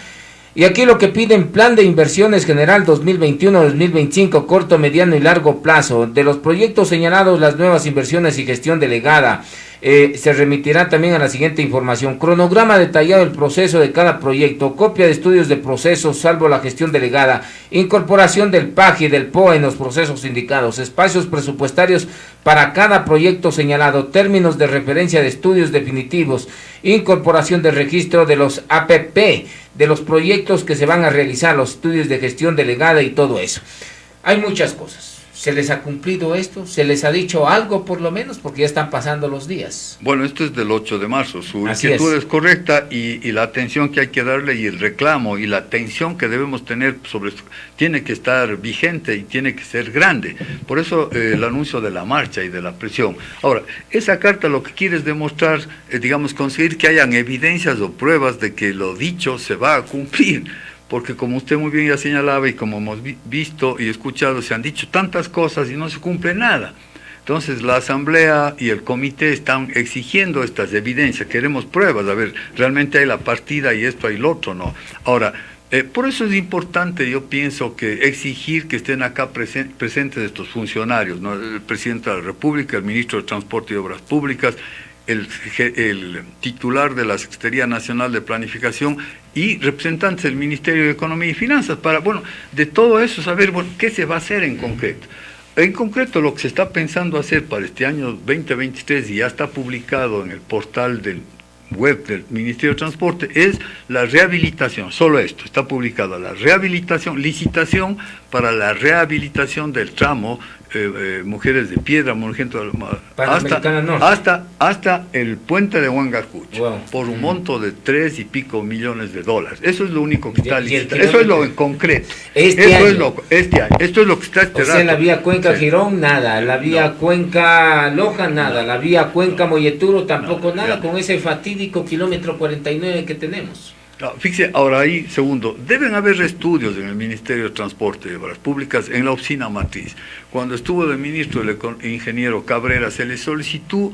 A: Y aquí lo que piden: plan de inversiones general 2021-2025, corto, mediano y largo plazo. De los proyectos señalados, las nuevas inversiones y gestión delegada. Se remitirá también a la siguiente información: cronograma detallado del proceso de cada proyecto, copia de estudios de procesos salvo la gestión delegada, incorporación del PAG y del POA en los procesos indicados, espacios presupuestarios para cada proyecto señalado, términos de referencia de estudios definitivos, incorporación del registro de los APP, de los proyectos que se van a realizar, los estudios de gestión delegada y todo eso. Hay muchas cosas. ¿Se les ha cumplido esto? ¿Se les ha dicho algo por lo menos? Porque ya están pasando los días.
B: Bueno, esto es del 8 de marzo. Su inquietud es correcta, y la atención que hay que darle y el reclamo y la atención que debemos tener sobre esto tiene que estar vigente y tiene que ser grande. Por eso el anuncio de la marcha y de la presión. Ahora, esa carta lo que quiere es demostrar, conseguir que hayan evidencias o pruebas de que lo dicho se va a cumplir. Porque como usted muy bien ya señalaba y como hemos visto y escuchado, se han dicho tantas cosas y no se cumple nada. Entonces la Asamblea y el Comité están exigiendo estas evidencias, queremos pruebas, a ver, realmente hay la partida y esto hay lo otro, ¿no? Ahora, por eso es importante, yo pienso, que exigir que estén acá presentes estos funcionarios, ¿no? El Presidente de la República, el Ministro de Transporte y Obras Públicas, el titular de la Secretaría Nacional de Planificación y representantes del Ministerio de Economía y Finanzas, para, de todo eso saber, qué se va a hacer en concreto. En concreto, lo que se está pensando hacer para este año 2023, y ya está publicado en el portal del web del Ministerio de Transporte, es la rehabilitación, solo esto, está publicada la rehabilitación, licitación para la rehabilitación del tramo Mujeres de Piedra, hasta el puente de Huangacucho, wow, por un monto de $3 y pico millones. Eso es lo único que está licitado, eso es lo en concreto. Este año, esto es lo que está esperando.
A: O sea, la vía Cuenca-Girón, nada, la vía Cuenca-Loja, nada, la vía Cuenca-Molleturo, tampoco nada, con ese fatídico kilómetro 49 que tenemos.
B: Fíjese, ahora ahí, segundo, deben haber estudios en el Ministerio de Transporte y Obras Públicas, en la oficina matriz. Cuando estuvo de ministro el ingeniero Cabrera, se le solicitó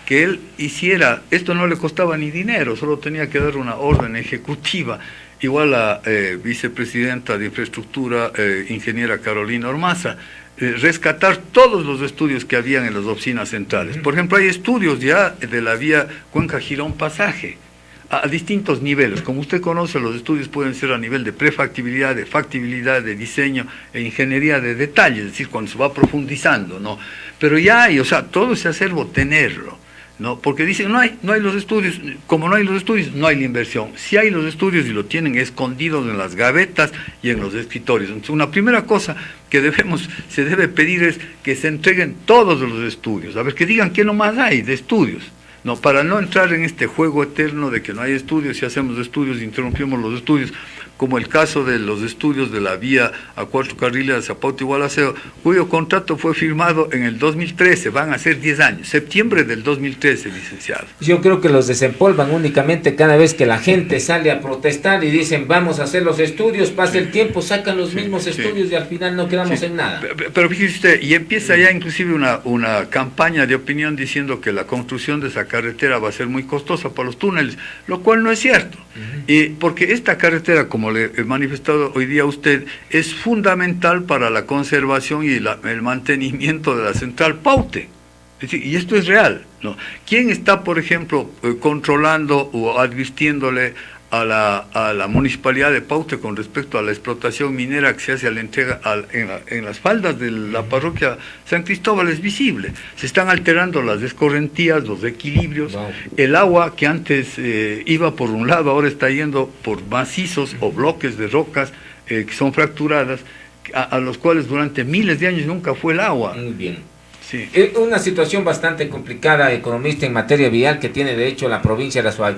B: que él hiciera, esto no le costaba ni dinero, solo tenía que dar una orden ejecutiva. Igual la vicepresidenta de Infraestructura, ingeniera Carolina Ormaza, rescatar todos los estudios que habían en las oficinas centrales. Por ejemplo, hay estudios ya de la vía Cuenca-Girón-Pasaje, a distintos niveles. Como usted conoce, los estudios pueden ser a nivel de prefactibilidad, de factibilidad, de diseño e ingeniería de detalle, es decir, cuando se va profundizando, ¿no? Pero ya hay, todo ese acervo tenerlo, ¿no? Porque dicen, no hay los estudios, como no hay los estudios, no hay la inversión. Si hay los estudios y lo tienen escondidos en las gavetas y en los escritorios. Entonces, una primera cosa que se debe pedir es que se entreguen todos los estudios, a ver, que digan qué nomás hay de estudios. No, para no entrar en este juego eterno de que no hay estudios, si hacemos estudios, interrumpimos los estudios, como el caso de los estudios de la vía a 4 carriles de Zapato y Gualaceo, cuyo contrato fue firmado en el 2013, van a ser 10 años, septiembre del 2013, licenciado.
A: Yo creo que los desempolvan únicamente cada vez que la gente sale a protestar y dicen vamos a hacer los estudios, pasa el tiempo, sacan los mismos estudios y al final no quedamos en nada.
B: Pero fíjese usted, y empieza ya inclusive una campaña de opinión diciendo que la construcción de esa carretera va a ser muy costosa para los túneles, lo cual no es cierto. Y porque esta carretera, como le he manifestado hoy día a usted, es fundamental para la conservación y el mantenimiento de la central Paute. decir, y esto es real, ¿no? ¿Quién está, por ejemplo, controlando o advirtiéndole a la municipalidad de Paute con respecto a la explotación minera que se hace a la entrega en las faldas de la parroquia San Cristóbal? Es visible. Se están alterando las escorrentías, los equilibrios. Wow. El agua que antes iba por un lado, ahora está yendo por macizos o bloques de rocas que son fracturadas, a los cuales durante miles de años nunca fue el agua.
A: Muy bien.
B: Sí.
A: Una situación bastante complicada, economista, en materia vial que tiene de hecho la provincia de Azuay.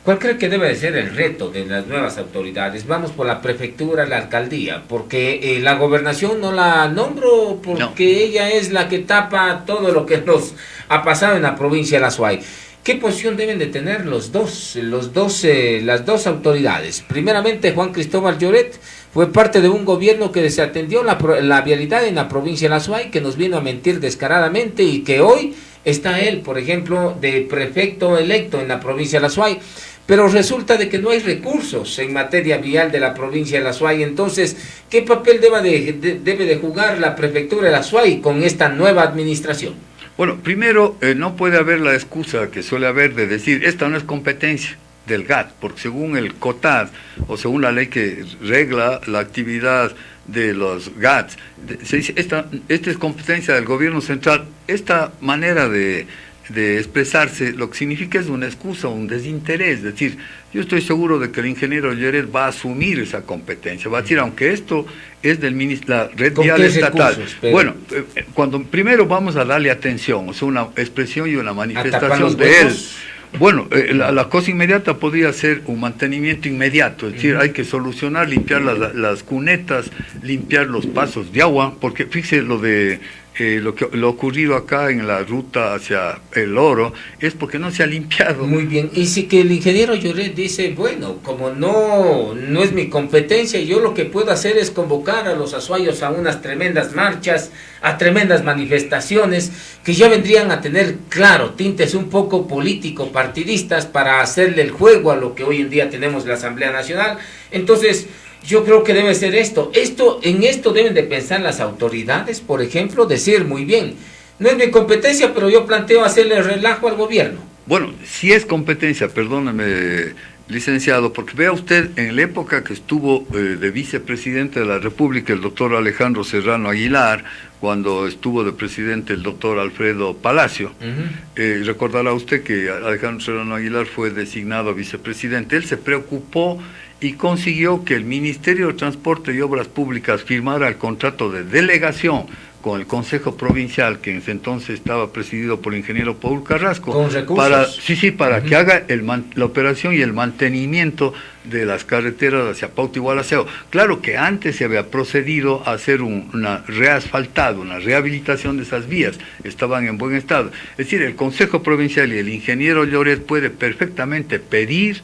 A: ¿Cuál cree que debe de ser el reto de las nuevas autoridades? Vamos por la prefectura, la alcaldía, porque la gobernación no la nombro porque ella es la que tapa todo lo que nos ha pasado en la provincia de Azuay. ¿Qué posición deben de tener las dos autoridades? Primeramente, Juan Cristóbal Lloret fue parte de un gobierno que desatendió la vialidad en la provincia de Azuay, que nos vino a mentir descaradamente y que hoy está él, por ejemplo, de prefecto electo en la provincia de Azuay. Pero resulta de que no hay recursos en materia vial de la provincia de Azuay. Entonces, ¿qué papel debe de jugar la prefectura de Azuay con esta nueva administración?
B: Bueno, primero, no puede haber la excusa que suele haber de decir, esta no es competencia del GAT, porque según el COTAD, o según la ley que regla la actividad de los GATs, se dice, esta es competencia del gobierno central. Esta manera de expresarse, lo que significa es una excusa, un desinterés. Es decir, yo estoy seguro de que el ingeniero Lloret va a asumir esa competencia, va a decir, aunque esto es la red vial estatal. Bueno, cuando primero vamos a darle atención, o sea, una expresión y una manifestación de él. Bueno, la cosa inmediata podría ser un mantenimiento inmediato, es decir, hay que solucionar, limpiar las cunetas, limpiar los pasos de agua, porque fíjese lo ocurrido acá en la ruta hacia el Oro es porque no se ha limpiado.
A: Muy bien, y si que el ingeniero Lloret dice, bueno, como no es mi competencia, yo lo que puedo hacer es convocar a los azuayos a unas tremendas marchas, a tremendas manifestaciones, que ya vendrían a tener, claro, tintes un poco político-partidistas para hacerle el juego a lo que hoy en día tenemos la Asamblea Nacional. Entonces, yo creo que debe ser en esto deben de pensar las autoridades, por ejemplo, decir, muy bien, no es mi competencia, pero yo planteo hacerle relajo al gobierno.
B: Bueno, si es competencia, perdóneme, licenciado, porque vea usted, en la época que estuvo de vicepresidente de la República el doctor Alejandro Serrano Aguilar, cuando estuvo de presidente el doctor Alfredo Palacio, recordará usted que Alejandro Serrano Aguilar fue designado vicepresidente. Él se preocupó y consiguió que el Ministerio de Transporte y Obras Públicas firmara el contrato de delegación con el Consejo Provincial, que en ese entonces estaba presidido por el ingeniero Paul Carrasco,
A: con recursos.
B: para que haga la operación y el mantenimiento de las carreteras hacia Pauta y Gualaceo. Claro que antes se había procedido a hacer una reasfaltado, una rehabilitación de esas vías, estaban en buen estado. Es decir, el Consejo Provincial y el ingeniero Lloret puede perfectamente pedir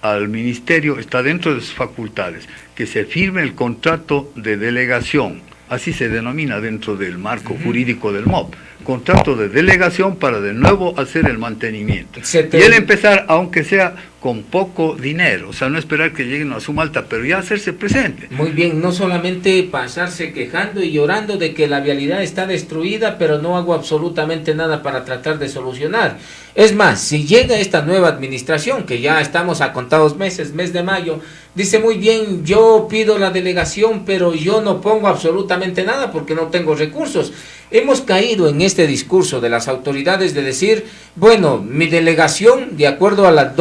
B: al ministerio, está dentro de sus facultades, que se firme el contrato de delegación, así se denomina dentro del marco jurídico del MOP, contrato de delegación para de nuevo hacer el mantenimiento. Y él empezar, aunque sea con poco dinero, o sea, no esperar que lleguen a suma alta, pero ya hacerse presente.
A: Muy bien, no solamente pasarse quejando y llorando de que la vialidad está destruida, pero no hago absolutamente nada para tratar de solucionar. Es más, si llega esta nueva administración, que ya estamos a contados meses, mes de mayo, dice muy bien, yo pido la delegación, pero yo no pongo absolutamente nada porque no tengo recursos. Hemos caído en este discurso de las autoridades de decir, bueno, mi delegación, de acuerdo a las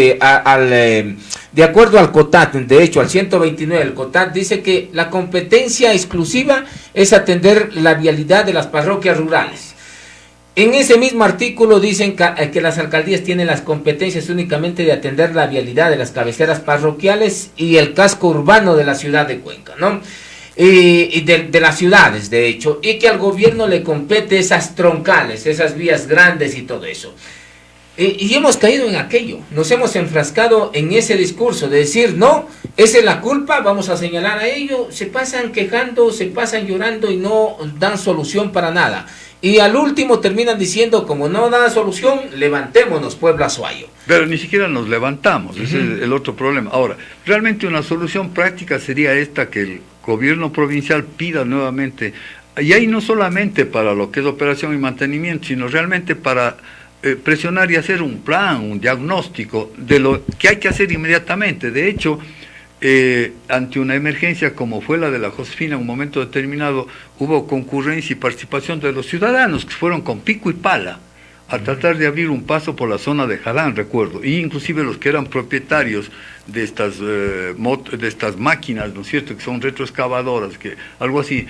A: de acuerdo al COTAD, de hecho al 129 del COTAD, dice que la competencia exclusiva es atender la vialidad de las parroquias rurales. En ese mismo artículo dicen que las alcaldías tienen las competencias únicamente de atender la vialidad de las cabeceras parroquiales y el casco urbano de la ciudad de Cuenca, ¿no? Y de las ciudades, de hecho, y que al gobierno le compete esas troncales, esas vías grandes y todo eso. Y hemos caído en aquello, nos hemos enfrascado en ese discurso de decir, no, esa es la culpa, vamos a señalar a ello, se pasan quejando, se pasan llorando y no dan solución para nada. Y al último terminan diciendo, como no da solución, levantémonos, pueblo azuayo.
B: Pero ni siquiera nos levantamos, ese es el otro problema. Ahora, realmente una solución práctica sería esta, que el gobierno provincial pida nuevamente y ahí no solamente para lo que es operación y mantenimiento, sino realmente para presionar y hacer un plan, un diagnóstico de lo que hay que hacer inmediatamente. De hecho, ante una emergencia como fue la de la Josefina, en un momento determinado hubo concurrencia y participación de los ciudadanos que fueron con pico y pala a tratar de abrir un paso por la zona de Jalán, recuerdo, y inclusive los que eran propietarios de estas máquinas, ¿no es cierto?, que son retroexcavadoras, que algo así,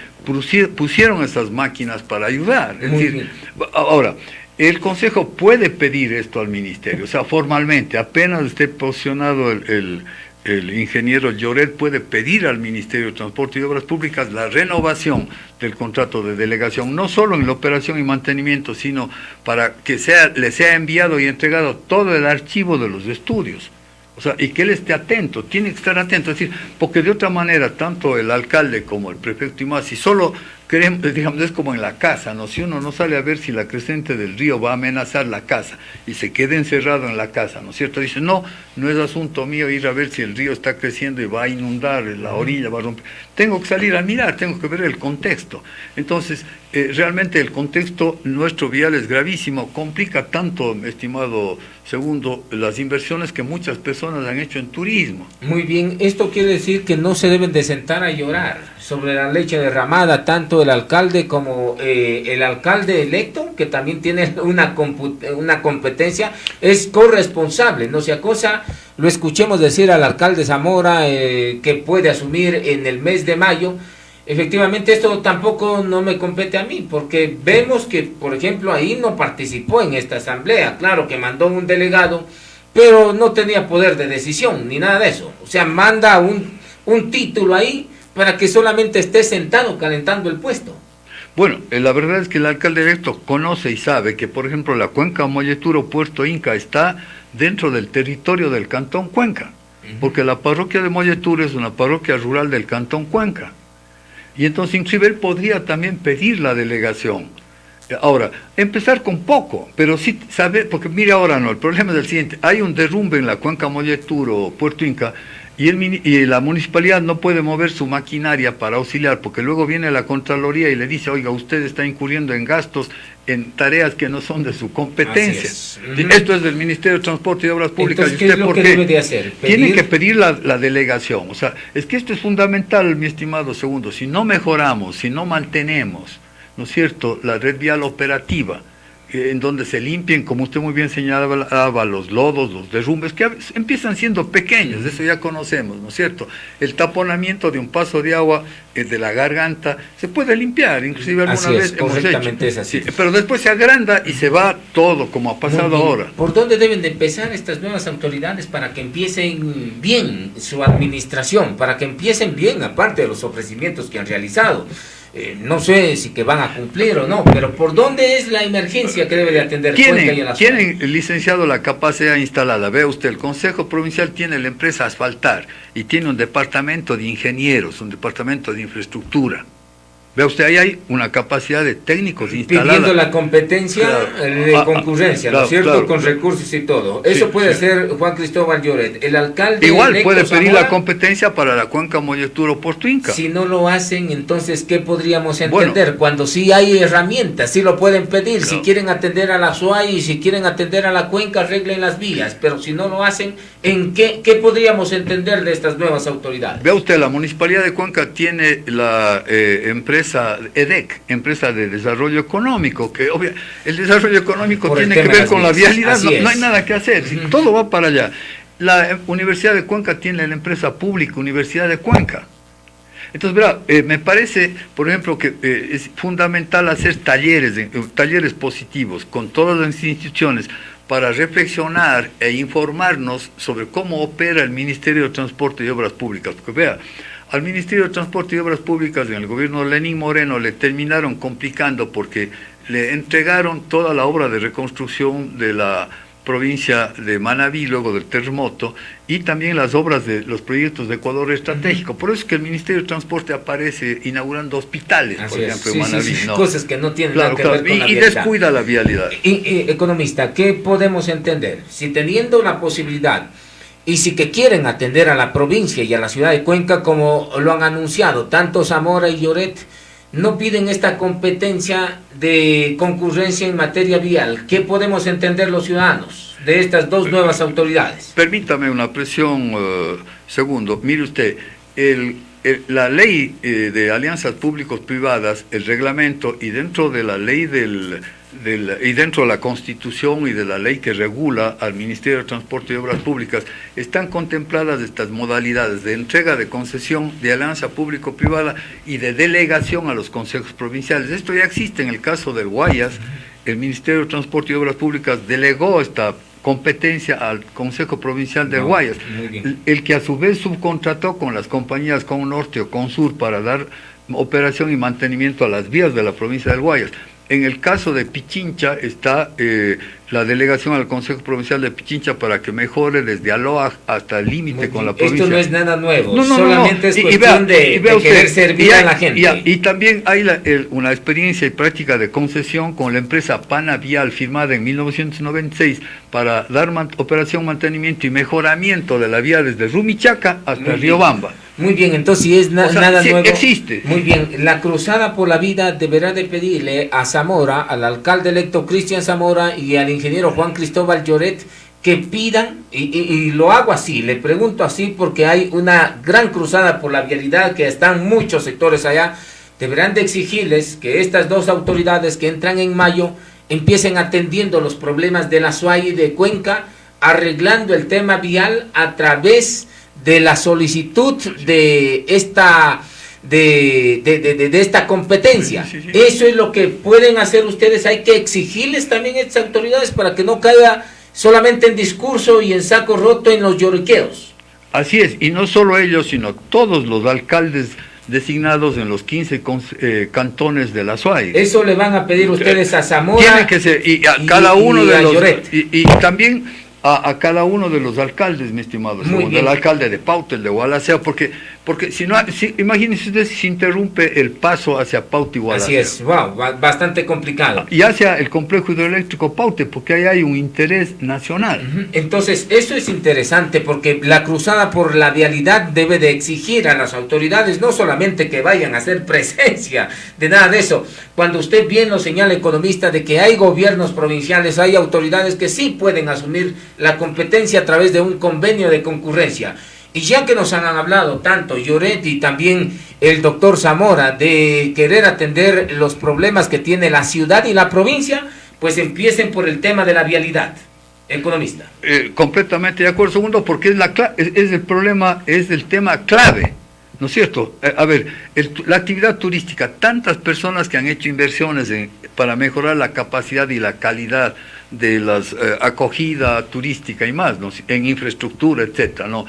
B: pusieron estas máquinas para ayudar. Es decir, ahora, el Consejo puede pedir esto al Ministerio, o sea, formalmente, apenas esté posicionado el ingeniero Lloret, puede pedir al Ministerio de Transporte y Obras Públicas la renovación del contrato de delegación, no solo en la operación y mantenimiento, sino para que le sea enviado y entregado todo el archivo de los estudios. O sea, y que él esté atento, tiene que estar atento, es decir, porque de otra manera, tanto el alcalde como el prefecto y más, si solo queremos, digamos, es como en la casa, ¿no? Si uno no sale a ver si la creciente del río va a amenazar la casa y se queda encerrado en la casa, ¿no es cierto? Dice, no es asunto mío ir a ver si el río está creciendo y va a inundar la orilla, va a romper. Tengo que salir a mirar, tengo que ver el contexto. Entonces, realmente el contexto nuestro vial es gravísimo, complica tanto, estimado segundo, las inversiones que muchas personas han hecho en turismo.
A: Muy bien, esto quiere decir que no se deben de sentar a llorar sobre la leche derramada, tanto el alcalde como el alcalde electo, que también tiene una competencia, es corresponsable, no sea cosa, lo escuchemos decir al alcalde Zamora que puede asumir en el mes de mayo. Efectivamente, esto tampoco no me compete a mí, porque vemos que, por ejemplo, ahí no participó en esta asamblea. Claro que mandó un delegado, pero no tenía poder de decisión, ni nada de eso. O sea, manda un título ahí para que solamente esté sentado calentando el puesto.
B: Bueno, la verdad es que el alcalde electo conoce y sabe que, por ejemplo, la cuenca Molleturo Puerto Inca está dentro del territorio del Cantón Cuenca, porque la parroquia de Molleturo es una parroquia rural del Cantón Cuenca. Y entonces inclusive él podría también pedir la delegación. Ahora, empezar con poco, pero sí saber, porque mire ahora no, el problema es el siguiente, hay un derrumbe en la cuenca Molleturo, Puerto Inca, y la municipalidad no puede mover su maquinaria para auxiliar, porque luego viene la Contraloría y le dice, oiga, usted está incurriendo en gastos, en tareas que no son de su competencia. Esto es del Ministerio de Transporte y Obras Públicas.
A: Entonces, ¿qué es lo que debe de hacer?
B: Tiene que pedir la delegación. O sea, es que esto es fundamental, mi estimado segundo. Si no mejoramos, si no mantenemos, ¿no es cierto?, la red vial operativa, en donde se limpien, como usted muy bien señalaba, los lodos, los derrumbes, que empiezan siendo pequeños, eso ya conocemos, ¿no es cierto? El taponamiento de un paso de agua de la garganta se puede limpiar, inclusive alguna vez hemos hecho.
A: Es así.
B: Sí, pero después se agranda y se va todo, como ha pasado ahora.
A: ¿Por dónde deben de empezar estas nuevas autoridades para que empiecen bien su administración, para que empiecen bien, aparte de los ofrecimientos que han realizado? No sé si que van a cumplir o no, pero ¿por dónde es la emergencia que debe de atender Cuenca y en la zona?
B: Tienen, licenciado, la capacidad instalada. Vea usted, el Consejo Provincial tiene la empresa Asfaltar y tiene un departamento de ingenieros, un departamento de infraestructura. Vea usted, ahí hay una capacidad de técnicos instalada.
A: Pidiendo la competencia de concurrencia, ¿no es cierto? Claro, con recursos y todo. Eso puede hacer Juan Cristóbal Lloret. El alcalde
B: igual puede pedir Zamora, la competencia para la cuenca Molleturo Puerto Inca.
A: Si no lo hacen, entonces, ¿qué podríamos entender? Bueno, cuando sí hay herramientas, sí lo pueden pedir. Claro. Si quieren atender a la SUAY y si quieren atender a la cuenca, arreglen las vías. Pero si no lo hacen, ¿en qué podríamos entender de estas nuevas autoridades?
B: Vea usted, la Municipalidad de Cuenca tiene la empresa EDEC, Empresa de Desarrollo Económico, que el desarrollo económico tiene que ver con la vialidad, no hay nada que hacer, todo va para allá. La Universidad de Cuenca tiene la empresa pública Universidad de Cuenca. Entonces, verá, me parece, por ejemplo, que es fundamental hacer talleres positivos con todas las instituciones para reflexionar e informarnos sobre cómo opera el Ministerio de Transporte y Obras Públicas. Porque vea, al Ministerio de Transporte y Obras Públicas en el gobierno de Lenín Moreno le terminaron complicando porque le entregaron toda la obra de reconstrucción de la provincia de Manabí luego del terremoto y también las obras de los proyectos de Ecuador estratégico. Por eso es que el Ministerio de Transporte aparece inaugurando hospitales, por ejemplo, en Manabí.
A: ¿No? Cosas que no tienen nada que ver con la vialidad.
B: Y descuida la vialidad.
A: Economista, ¿qué podemos entender? Si teniendo la posibilidad y si que quieren atender a la provincia y a la ciudad de Cuenca como lo han anunciado tanto Zamora y Lloret, no piden esta competencia de concurrencia en materia vial. ¿Qué podemos entender los ciudadanos de estas dos nuevas autoridades?
B: Permítame una presión, segundo. Mire usted, la ley de alianzas públicos-privadas, el reglamento, y dentro de la ley y dentro de la Constitución y de la ley que regula al Ministerio de Transporte y Obras Públicas, están contempladas estas modalidades de entrega de concesión, de alianza público-privada y de delegación a los consejos provinciales. Esto ya existe en el caso del Guayas. El Ministerio de Transporte y Obras Públicas delegó esta competencia al Consejo Provincial del Guayas, el que a su vez subcontrató con las compañías Connorte o Consur para dar operación y mantenimiento a las vías de la provincia del Guayas. En el caso de Pichincha está la delegación al Consejo Provincial de Pichincha para que mejore desde Aloa hasta el límite con la provincia.
A: Esto no es nada nuevo, solamente es cuestión de querer servir a la gente.
B: Y también hay una experiencia y práctica de concesión con la empresa Pana Vial firmada en 1996 para dar operación, mantenimiento y mejoramiento de la vía desde Rumichaca hasta Riobamba.
A: Muy bien, entonces si es nada nuevo.
B: Existe.
A: Muy bien, la Cruzada por la Vida deberá de pedirle a Zamora, al alcalde electo Cristian Zamora y al ingeniero Juan Cristóbal Lloret que pidan, y lo hago así, le pregunto así porque hay una gran cruzada por la vialidad que están muchos sectores allá, deberán de exigirles que estas dos autoridades que entran en mayo empiecen atendiendo los problemas de la SUAY y de Cuenca, arreglando el tema vial a través de la solicitud de esta competencia. Sí. Eso es lo que pueden hacer ustedes. Hay que exigirles también a estas autoridades para que no caiga solamente en discurso y en saco roto en los lloriqueos.
B: Así es, y no solo ellos, sino todos los alcaldes designados en los 15 cantones de la SUAY.
A: Eso le van a pedir ustedes a Zamora.
B: Tiene que ser, y a cada uno de los y también a cada uno de los alcaldes, mi estimado, el alcalde de Pauta, el de Gualaceo, porque si no, imagínense ustedes si se interrumpe el paso hacia Pauta y Gualaceo.
A: Así es, bastante complicado.
B: Y hacia el complejo hidroeléctrico Paute, porque ahí hay un interés nacional.
A: Entonces, eso es interesante, porque la cruzada por la vialidad debe de exigir a las autoridades, no solamente que vayan a hacer presencia de nada de eso. Cuando usted bien lo señala, economista, de que hay gobiernos provinciales, hay autoridades que sí pueden asumir la competencia a través de un convenio de concurrencia. Y ya que nos han hablado tanto Lloret y también el doctor Zamora de querer atender los problemas que tiene la ciudad y la provincia, pues empiecen por el tema de la vialidad. Economista.
B: Completamente de acuerdo, segundo, porque es el problema, es el tema clave, ¿no es cierto? A ver, la actividad turística, tantas personas que han hecho inversiones para mejorar la capacidad y la calidad de la acogida turística y más, ¿no? En infraestructura, etcétera, ¿no?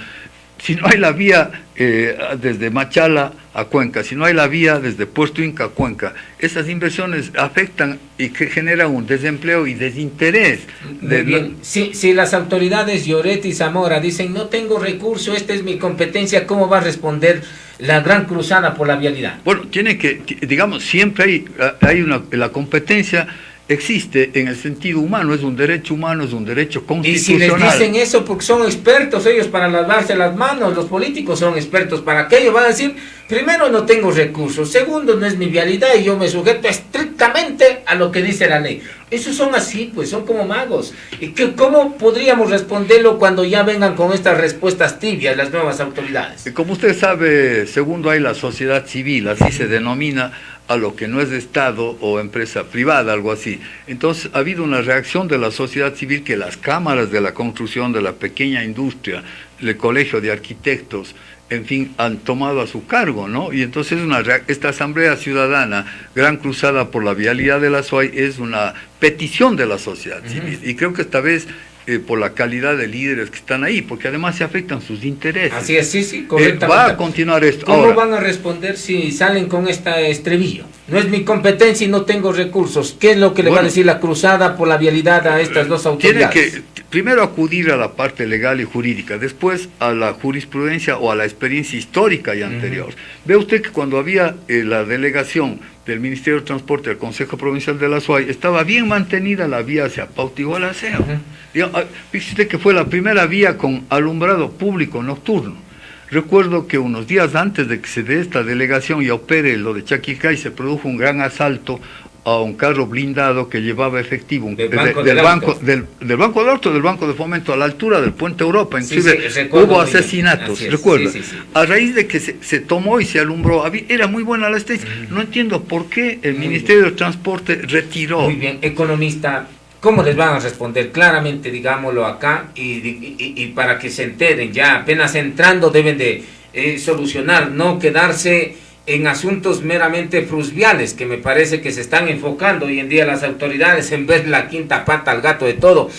B: Si no hay la vía desde Machala a Cuenca, si no hay la vía desde Puerto Inca a Cuenca, esas inversiones afectan y que generan un desempleo y desinterés.
A: Bien. Si las autoridades Lloret y Zamora dicen no tengo recurso, esta es mi competencia, ¿cómo va a responder la gran cruzada por la vialidad?
B: Bueno, tiene que, digamos, siempre hay la competencia. Existe en el sentido humano, es un derecho humano, es un derecho constitucional.
A: Y si les dicen eso porque son expertos ellos para lavarse las manos, los políticos son expertos para aquello, van a decir, primero no tengo recursos, segundo no es mi vialidad y yo me sujeto estrictamente a lo que dice la ley. Esos son así, pues son como magos. ¿Y cómo podríamos responderlo cuando ya vengan con estas respuestas tibias las nuevas autoridades?
B: Como usted sabe, segundo hay la sociedad civil, así se denomina a lo que no es de Estado o empresa privada, algo así. Entonces ha habido una reacción de la sociedad civil que las cámaras de la construcción, de la pequeña industria, el colegio de arquitectos, en fin, han tomado a su cargo, ¿no? Y entonces esta asamblea ciudadana, Gran Cruzada por la Vialidad de la SUAY, es una petición de la sociedad civil. Y creo que esta vez por la calidad de líderes que están ahí, porque además se afectan sus intereses.
A: Así es, sí, correctamente.
B: Va a continuar esto.
A: ¿Cómo ahora van a responder si salen con este estribillo? No es mi competencia y no tengo recursos. ¿Qué es lo que le va a decir la cruzada por la vialidad a estas dos autoridades?
B: Tiene que primero acudir a la parte legal y jurídica, después a la jurisprudencia o a la experiencia histórica y anterior. Ve usted que cuando había la delegación del Ministerio de Transporte del Consejo Provincial de la SUAY, estaba bien mantenida la vía hacia Pauta y Gualaceo. Fíjese usted que fue la primera vía con alumbrado público nocturno. Recuerdo que unos días antes de que se dé esta delegación y opere lo de Chaquicay, se produjo un gran asalto a un carro blindado que llevaba efectivo del Banco del Banco del Auto, del Banco de Fomento, a la altura del Puente Europa. Inclusive hubo asesinatos, recuerda. A raíz de que se tomó y se alumbró, era muy buena la estancia. No entiendo por qué el Ministerio de Transporte retiró.
A: Muy bien, economista, ¿cómo les van a responder? Claramente, digámoslo acá, y para que se enteren, ya apenas entrando deben de solucionar, no quedarse en asuntos meramente frustrales, que me parece que se están enfocando hoy en día las autoridades en ver la quinta pata al gato de todo.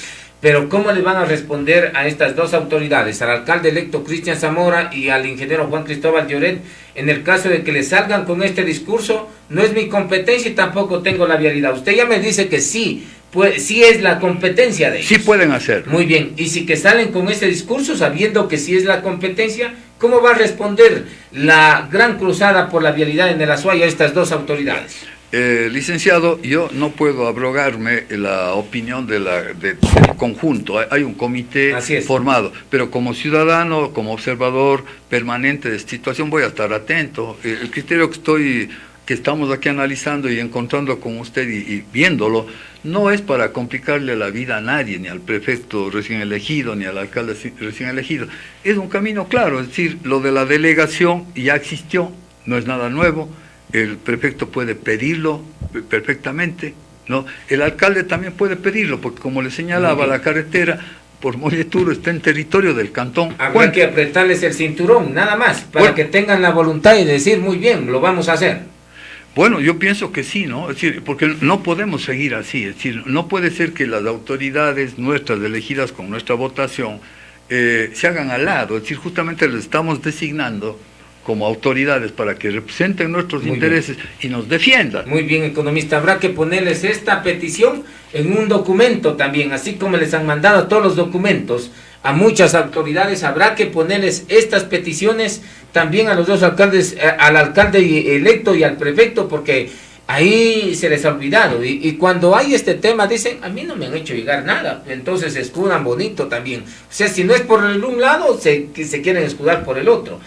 A: Pero ¿cómo le van a responder a estas dos autoridades, al alcalde electo Cristian Zamora y al ingeniero Juan Cristóbal Lloret, en el caso de que le salgan con este discurso? No es mi competencia y tampoco tengo la vialidad. Usted ya me dice que sí, pues sí es la competencia de ellos.
B: Sí pueden hacer.
A: Muy bien, y si que salen con ese discurso sabiendo que sí es la competencia, ¿cómo va a responder la gran cruzada por la vialidad en el Azuay a estas dos autoridades?
B: Licenciado, yo no puedo abrogarme la opinión del conjunto. Hay un comité formado, pero como ciudadano, como observador permanente de esta situación, voy a estar atento. El criterio que estamos aquí analizando y encontrando con usted y viéndolo, no es para complicarle la vida a nadie, ni al prefecto recién elegido, ni al alcalde recién elegido. Es un camino claro, es decir, lo de la delegación ya existió, no es nada nuevo. El prefecto puede pedirlo perfectamente, ¿no? El alcalde también puede pedirlo, porque como le señalaba, la carretera por Molleturo está en territorio del cantón.
A: Habrá que apretarles el cinturón, nada más, para que tengan la voluntad y decir, muy bien, lo vamos a hacer.
B: Bueno, yo pienso que sí, ¿no? Es decir, porque no podemos seguir así, es decir, no puede ser que las autoridades nuestras elegidas con nuestra votación se hagan al lado, es decir, justamente les estamos designando como autoridades para que representen nuestros intereses y nos defiendan.
A: Muy bien, economista, habrá que ponerles esta petición en un documento también, así como les han mandado todos los documentos a muchas autoridades, habrá que ponerles estas peticiones también a los dos alcaldes, al alcalde electo y al prefecto, porque ahí se les ha olvidado, y cuando hay este tema dicen, a mí no me han hecho llegar nada, entonces se escudan bonito también. O sea, si no es por el un lado, se quieren escudar por el otro.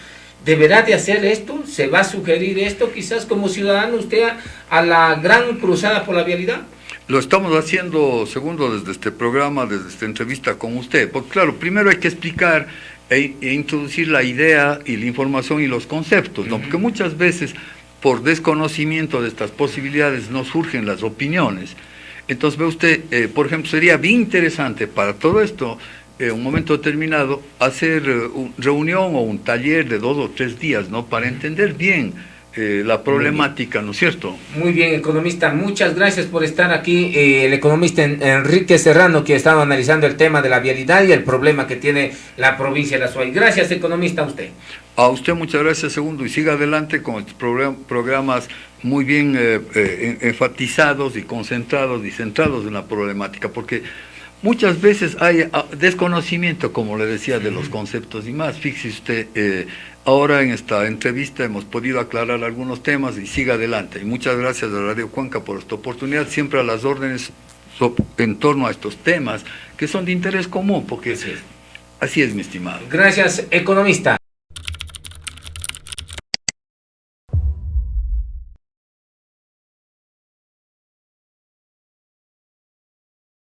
A: ¿Deberá de hacer esto? ¿Se va a sugerir esto quizás como ciudadano usted a la gran cruzada por la vialidad?
B: Lo estamos haciendo, segundo, desde este programa, desde esta entrevista con usted, porque claro, primero hay que explicar e introducir la idea y la información y los conceptos, ¿no? Porque muchas veces por desconocimiento de estas posibilidades no surgen las opiniones. Entonces ve usted, por ejemplo, sería bien interesante para todo esto, un momento determinado, hacer una reunión o un taller de 2 o 3 días, ¿no? Para entender bien la problemática, ¿no es cierto?
A: Muy bien, economista, muchas gracias por estar aquí. El economista Enrique Serrano, que estaba analizando el tema de la vialidad y el problema que tiene la provincia de Azuay. Gracias, economista, a usted.
B: A usted muchas gracias, segundo, y siga adelante con estos programas muy bien enfatizados y concentrados y centrados en la problemática, porque muchas veces hay desconocimiento, como le decía, de los conceptos y más. Fíjese usted, ahora en esta entrevista hemos podido aclarar algunos temas y siga adelante. Y muchas gracias a Radio Cuenca por esta oportunidad, siempre a las órdenes en torno a estos temas que son de interés común, porque así es, mi estimado.
A: Gracias, economista.